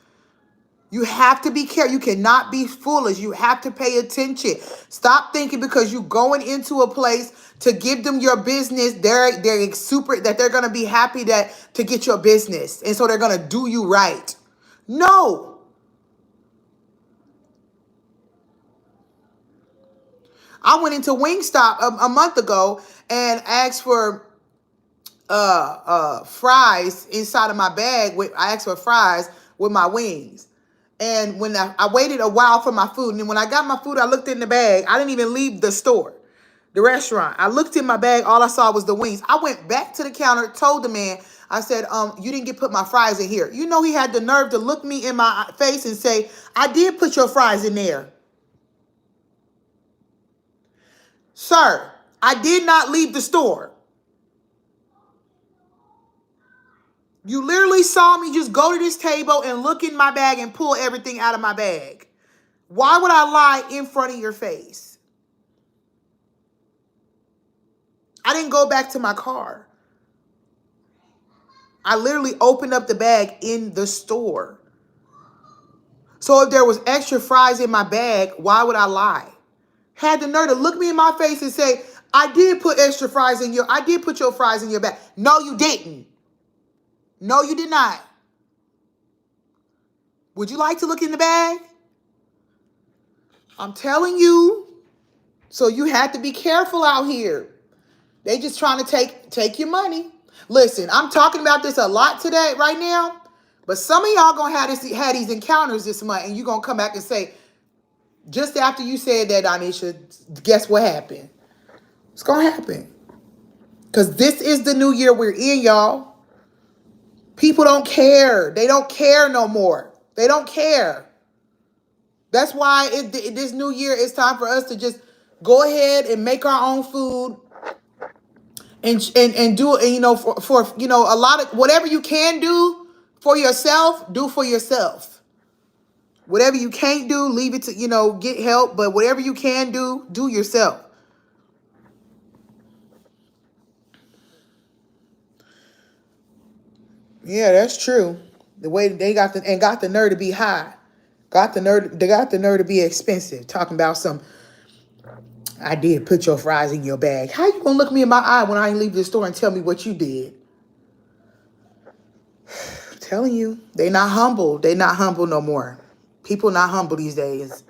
Speaker 1: You have to be careful. You cannot be foolish. You have to pay attention. Stop thinking because you're going into a place to give them your business, they're going to be happy to get your business, and so they're going to do you right. No. I went into Wingstop a month ago and asked for fries inside of my bag. I asked for fries with my wings. And when I waited a while for my food, and then when I got my food, I looked in the bag. I didn't even leave the store, the restaurant. I looked in my bag. All I saw was the wings. I went back to the counter, told the man, I said, you didn't put my fries in here. You know, he had the nerve to look me in my face and say, I did put your fries in there. Sir, I did not leave the store. You literally saw me just go to this table and look in my bag and pull everything out of my bag. Why would I lie in front of your face? I didn't go back to my car. I literally opened up the bag in the store. So if there was extra fries in my bag, why would I lie? Had the nerve to look me in my face and say, I did put your fries in your bag. No, you didn't. No, you did not. Would you like to look in the bag? I'm telling you. So you have to be careful out here. They just trying to take your money. Listen, I'm talking about this a lot today, right now. But some of y'all going to have these encounters this month, and you're going to come back and say, just after you said that, Donisha, guess what happened? It's going to happen. Because this is the new year we're in, y'all. People don't care. They don't care no more. They don't care. That's why this new year, it's time for us to just go ahead and make our own food and do it, and, for a lot of, whatever you can do for yourself, do for yourself. Whatever you can't do, leave it to, get help. But whatever you can do, do yourself. Yeah, that's true. The way they got the nerve to be high. They got the nerve to be expensive. Talking about I did put your fries in your bag. How you gonna look me in my eye when I ain't leave the store and tell me what you did? I'm telling you, they not humble. They not humble no more. People not humble these days.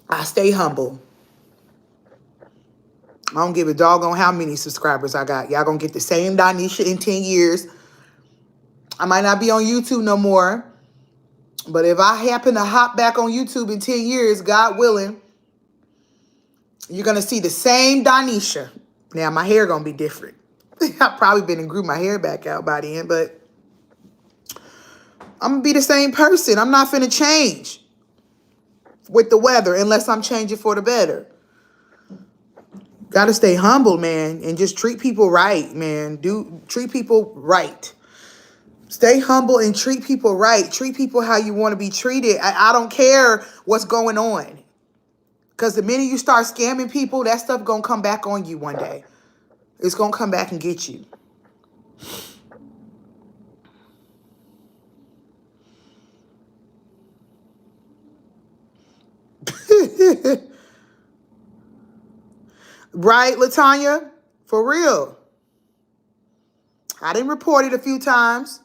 Speaker 1: I stay humble. I don't give a doggone how many subscribers I got. Y'all gonna get the same Donisha in 10 years. I might not be on YouTube no more. But if I happen to hop back on YouTube in 10 years, God willing, you're gonna see the same Donisha. Now my hair gonna be different. I've probably been and grew my hair back out by then, but I'm gonna be the same person. I'm not finna change. with the weather unless I'm changing for the better. Got to stay humble, man, and just treat people right, man. Treat people right. Stay humble and treat people right. Treat people how you want to be treated. I don't care what's going on. Because the minute you start scamming people, that stuff going to come back on you one day. It's going to come back and get you. Right, LaTanya? For real. I didn't report it a few times.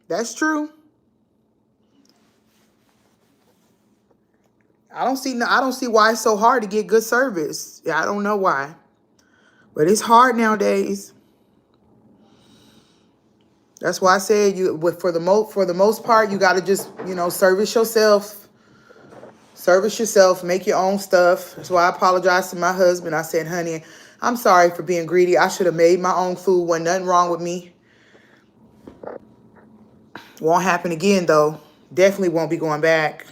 Speaker 1: That's true. I don't see why it's so hard to get good service. Yeah, I don't know why. But it's hard nowadays. That's why I said for the most part, you got to just, service yourself. Service yourself, make your own stuff. That's why I apologized to my husband. I said, honey, I'm sorry for being greedy. I should have made my own food. Wasn't nothing wrong with me. Won't happen again, though. Definitely won't be going back.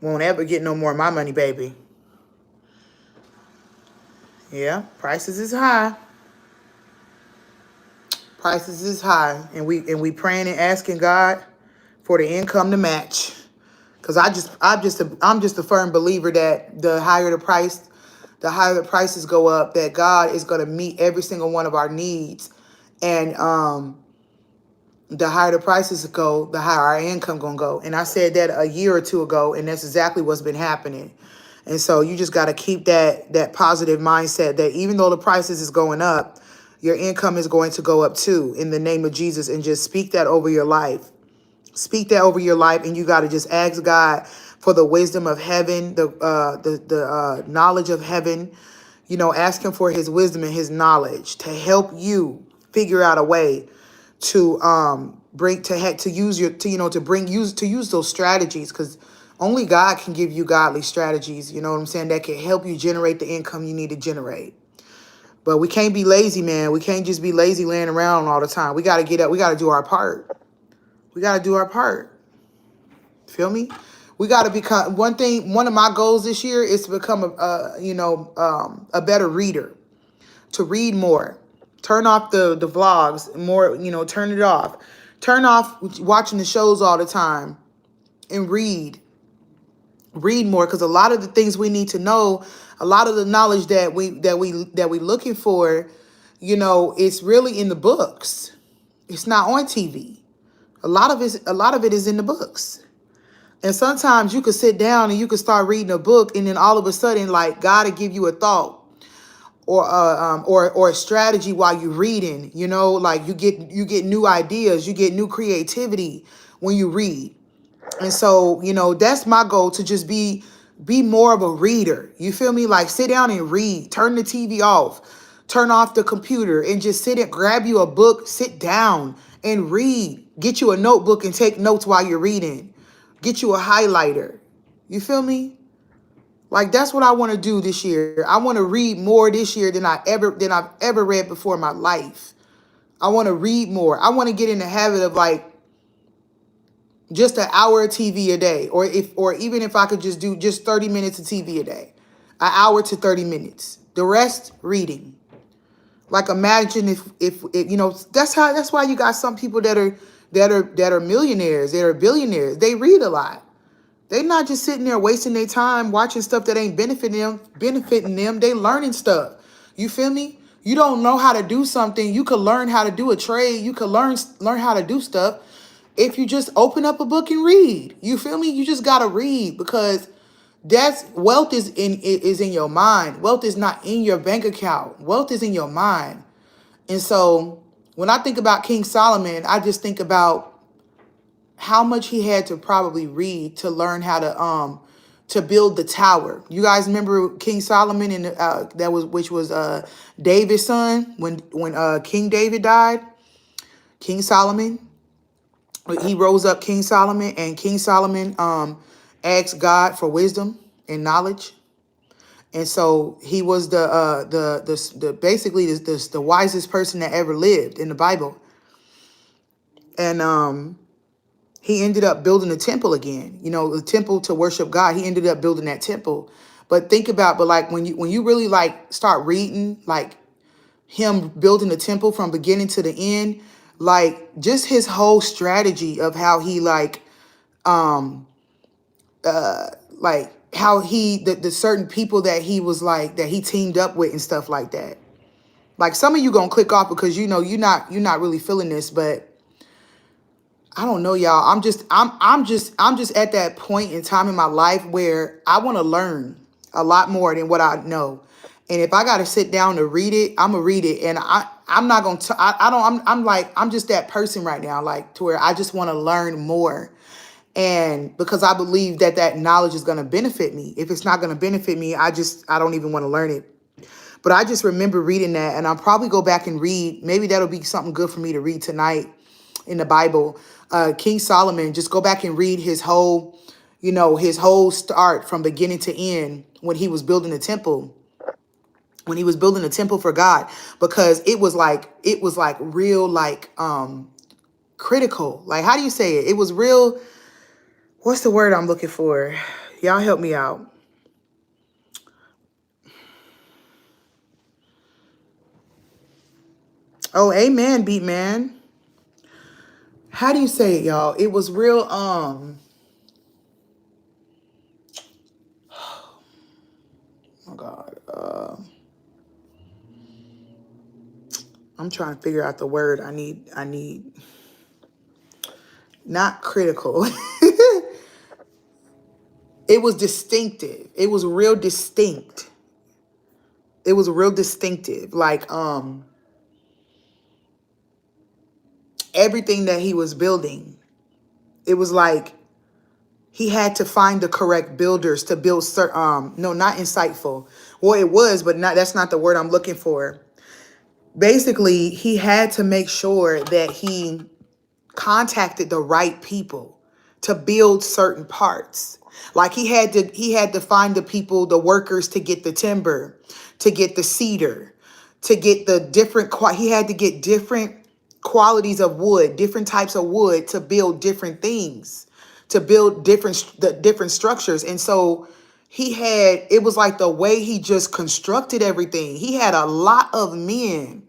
Speaker 1: Won't ever get no more of my money, baby. Yeah, prices is high. Prices is high. And we praying and asking God for the income to match. Because I'm just a firm believer that the higher the prices go up, that God is going to meet every single one of our needs. And the higher the prices go, the higher our income going to go. And I said that a year or two ago, and that's exactly what's been happening. And so you just got to keep that positive mindset that even though the prices is going up, your income is going to go up too, in the name of Jesus, and just speak that over your life. Speak that over your life, and you got to just ask God for the wisdom of heaven, the knowledge of heaven. Ask him for his wisdom and his knowledge to help you figure out a way to use those strategies, because only God can give you godly strategies. You know what I'm saying? That can help you generate the income you need to generate. But we can't be lazy, man. We can't just be lazy laying around all the time. We got to get up. We got to do our part. We got to do our part. Feel me? We got to become one of my goals this year is to become a better reader, to read more, turn off the vlogs more, turn it off, turn off watching the shows all the time and read more. Because a lot of the things we need to know, a lot of the knowledge that we looking for, it's really in the books. It's not on TV. A lot of it is in the books. And sometimes you could sit down and you could start reading a book, and then all of a sudden, like, God will give you a thought or a strategy while you're reading. Like you get new ideas, you get new creativity when you read. And so, that's my goal, to just be more of a reader. You feel me? Like, sit down and read. Turn the TV off. Turn off the computer and just sit and grab you a book, sit down and read. Get you a notebook and take notes while you're reading. Get you a highlighter. You feel me? Like, that's what I want to do this year. I want to read more this year than I've ever read before in my life. I want to read more. I want to get in the habit of, like, just an hour of TV a day, or even if I could just do just 30 minutes of TV a day, an hour to 30 minutes. The rest reading. Like, imagine if that's why you got some people that are millionaires, that are billionaires. They read a lot. They're not just sitting there wasting their time watching stuff that ain't benefiting them. They learning stuff. You feel me? You don't know how to do something, you could learn how to do a trade. You could learn how to do stuff if you just open up a book and read. You feel me? You just gotta read, because wealth is in your mind. Wealth is not in your bank account. Wealth is in your mind. And so when I think about King Solomon, I just think about how much he had to probably read to learn how to build the tower. You guys remember King Solomon, which was David's son when King David died? King Solomon, he rose up, King Solomon, and King Solomon asked God for wisdom and knowledge. And so he was basically the wisest person that ever lived in the Bible. And he ended up building a temple again, you know, the temple to worship God. He ended up building that temple. But think about, but like when you really like start reading like him building the temple from beginning to the end, like just his whole strategy of how he um like how the certain people that he was like that he teamed up with and stuff like that. Like some of you gonna click off because you know you're not really feeling this, but I don't know, y'all. I'm just at that point in time in my life where I want to learn a lot more than what I know. And if I got to sit down to read it, I'm gonna read it. And I'm not gonna. I don't. I'm like I'm just that person right now, like to where I just want to learn more. And because I believe that that knowledge is gonna benefit me. If it's not gonna benefit me, I don't even want to learn it. But I just remember reading that, and I'll probably go back and read. Maybe that'll be something good for me to read tonight in the Bible. King Solomon, just go back and read his whole, you know, his whole start from beginning to end when he was building the temple, when he was building a temple for God, because it was like real, like, critical. Like, how do you say it? It was real. What's the word I'm looking for? Y'all help me out. Oh, amen, beat man. How do you say it, y'all? It was real, oh my God. I'm trying to figure out the word I need. Not critical. It was distinctive. It was real distinct. It was real distinctive. Like, everything that he was building, it was like he had to find the correct builders to build no, not insightful. Well, it was, but that's not the word I'm looking for. Basically, he had to make sure that he contacted the right people to build certain parts. Like he had to find the people, the workers to get the timber, to get the cedar, to get the he had to get different qualities of wood, different types of wood to build different things, to build different structures. And so it was like the way he just constructed everything. He had a lot of men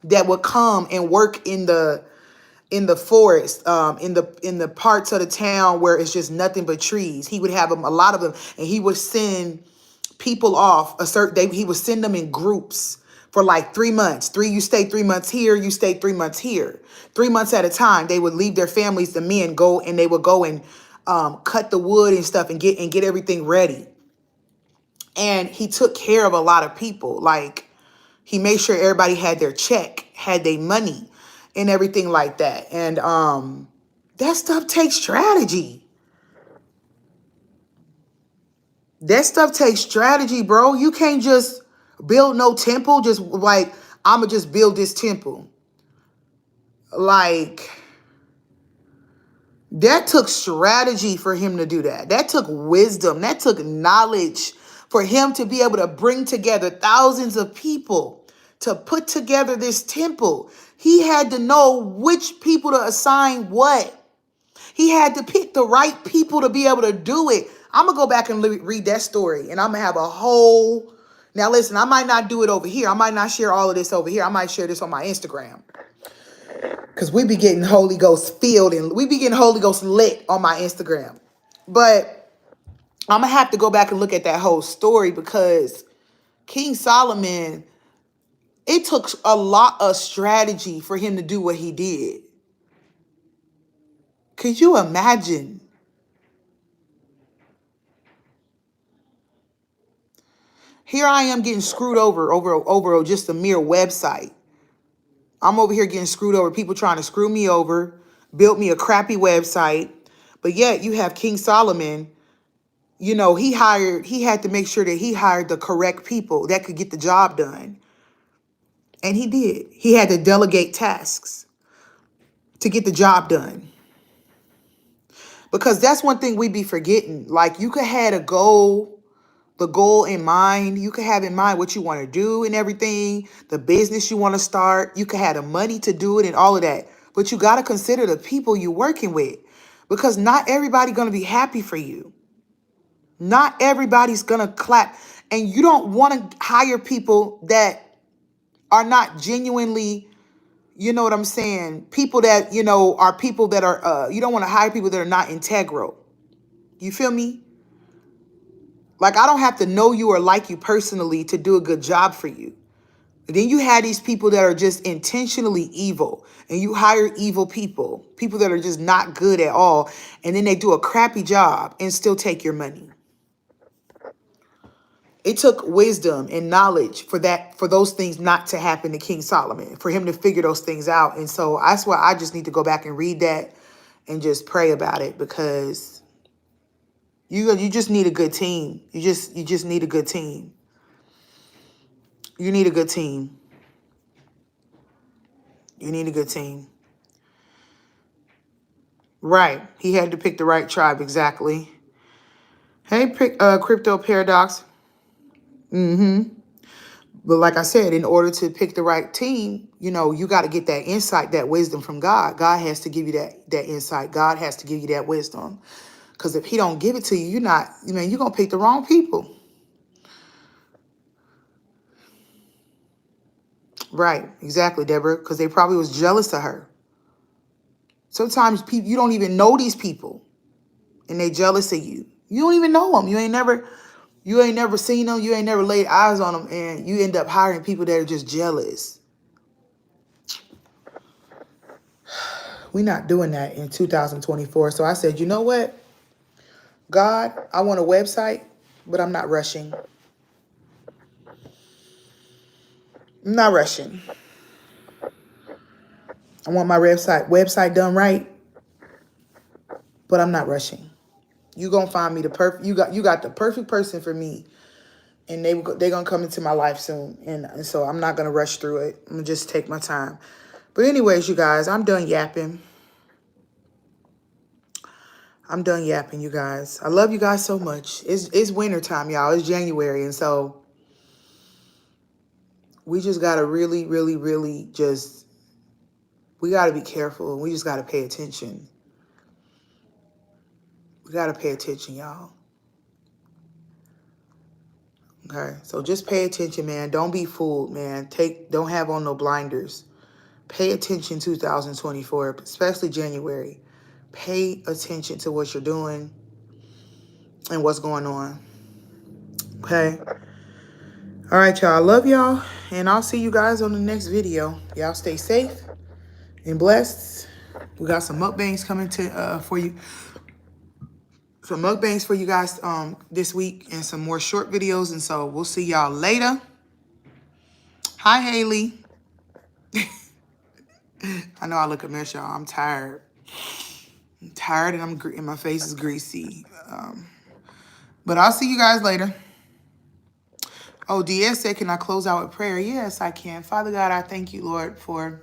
Speaker 1: that would come and work in the forest, in the parts of the town where it's just nothing but trees. He would have a lot of them, and he would send people off a certain day. He would send them in groups for like 3 months. You stay 3 months here, you stay 3 months here. 3 months at a time, they would leave their families, the men they would go and cut the wood and stuff and get everything ready. And he took care of a lot of people. Like he made sure everybody had their check, had their money, and everything like that. And that stuff takes strategy. That stuff takes strategy, bro. You can't just build no temple, just like, I'ma just build this temple. Like, that took strategy for him to do that. That took wisdom. That took knowledge for him to be able to bring together thousands of people to put together this temple. He had to know which people to assign what. He had to pick the right people to be able to do it. I'm going to go back and read that story, and I'm going to have a whole... Now, listen, I might not do it over here. I might not share all of this over here. I might share this on my Instagram, because we be getting Holy Ghost filled and we be getting Holy Ghost lit on my Instagram. But I'm going to have to go back and look at that whole story, because King Solomon, it took a lot of strategy for him to do what he did. Could you imagine? Here I am getting screwed over just a mere website. I'm over here getting screwed over. People trying to screw me over, built me a crappy website. But yet you have King Solomon, you know, he had to make sure that he hired the correct people that could get the job done. And he did. He had to delegate tasks to get the job done. Because that's one thing we be forgetting. Like, you could have the goal in mind. You could have in mind what you want to do and everything, the business you want to start. You could have the money to do it and all of that. But you got to consider the people you're working with. because not everybody going to be happy for you. Not everybody's going to clap. And you don't want to hire people that are not genuinely, you know what I'm saying? People that, you know, are people that are, you don't want to hire people that are not integral. You feel me? Like, I don't have to know you or like you personally to do a good job for you. And then you have these people that are just intentionally evil, and you hire evil people, people that are just not good at all, and then they do a crappy job and still take your money. It took wisdom and knowledge for those things not to happen to King Solomon, for him to figure those things out. And so that's why I just need to go back and read that and just pray about it, because you just need a good team. You just need a good team. You need a good team. You need a good team. Right. He had to pick the right tribe. Exactly. Hey, Crypto Paradox. But like I said, in order to pick the right team, you know, you got to get that insight, that wisdom from God. God has to give you that insight. God has to give you that wisdom. Because if he don't give it to you, you're going to pick the wrong people. Right. Exactly, Deborah. Because they probably was jealous of her. Sometimes people, you don't even know these people, and they jealous of you. You don't even know them. You ain't never seen them. You ain't never laid eyes on them, and you end up hiring people that are just jealous. We're not doing that in 2024. So I said, you know what? God, I want a website, but I'm not rushing. I'm not rushing. I want my website done right, but I'm not rushing. You gonna find me the perfect. You got the perfect person for me, and they're gonna come into my life soon. And so I'm not gonna rush through it. I'm gonna just take my time. But anyways, you guys, I'm done yapping. I'm done yapping, you guys. I love you guys so much. It's winter time, y'all. It's January, and so we just gotta really, really, really we gotta be careful, and we just gotta pay attention. We gotta pay attention, y'all. Okay, so just pay attention, man. Don't be fooled, man. Don't have on no blinders. Pay attention 2024, especially January. Pay attention to what you're doing and what's going on. Okay? All right, y'all. I love y'all, and I'll see you guys on the next video. Y'all stay safe and blessed. We got some mukbangs coming for you. Some mukbangs for you guys this week, and some more short videos, and so we'll see y'all later. Hi, Haley. I know I look a mess, y'all. I'm tired. I'm tired, and my face is greasy. But I'll see you guys later. Oh, DS said, can I close out with prayer? Yes, I can. Father God, I thank you, Lord, for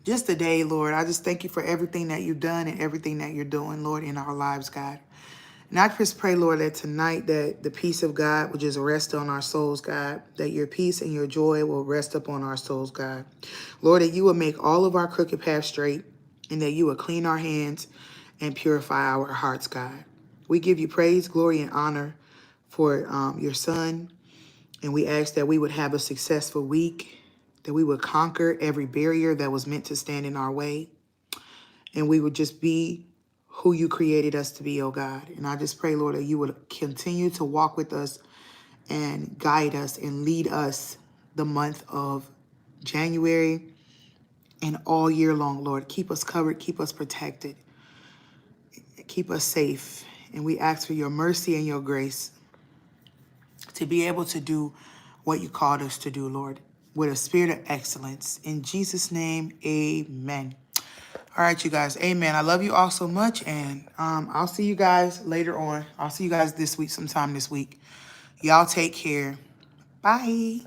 Speaker 1: just today, Lord. I just thank you for everything that you've done and everything that you're doing, Lord, in our lives, God. And I just pray, Lord, that tonight that the peace of God will just rest on our souls, God, that your peace and your joy will rest upon our souls, God. Lord, that you will make all of our crooked paths straight, and that you will clean our hands and purify our hearts, God. We give you praise, glory, and honor for your son, and we ask that we would have a successful week, that we would conquer every barrier that was meant to stand in our way, and we would just be who you created us to be, oh God. And I just pray, Lord, that you would continue to walk with us and guide us and lead us the month of January and all year long, Lord. Keep us covered, keep us protected, keep us safe. And we ask for your mercy and your grace to be able to do what you called us to do, Lord, with a spirit of excellence. In Jesus' name, amen. All right, you guys. Amen. I love you all so much. And I'll see you guys later on. I'll see you guys this week, sometime this week. Y'all take care. Bye.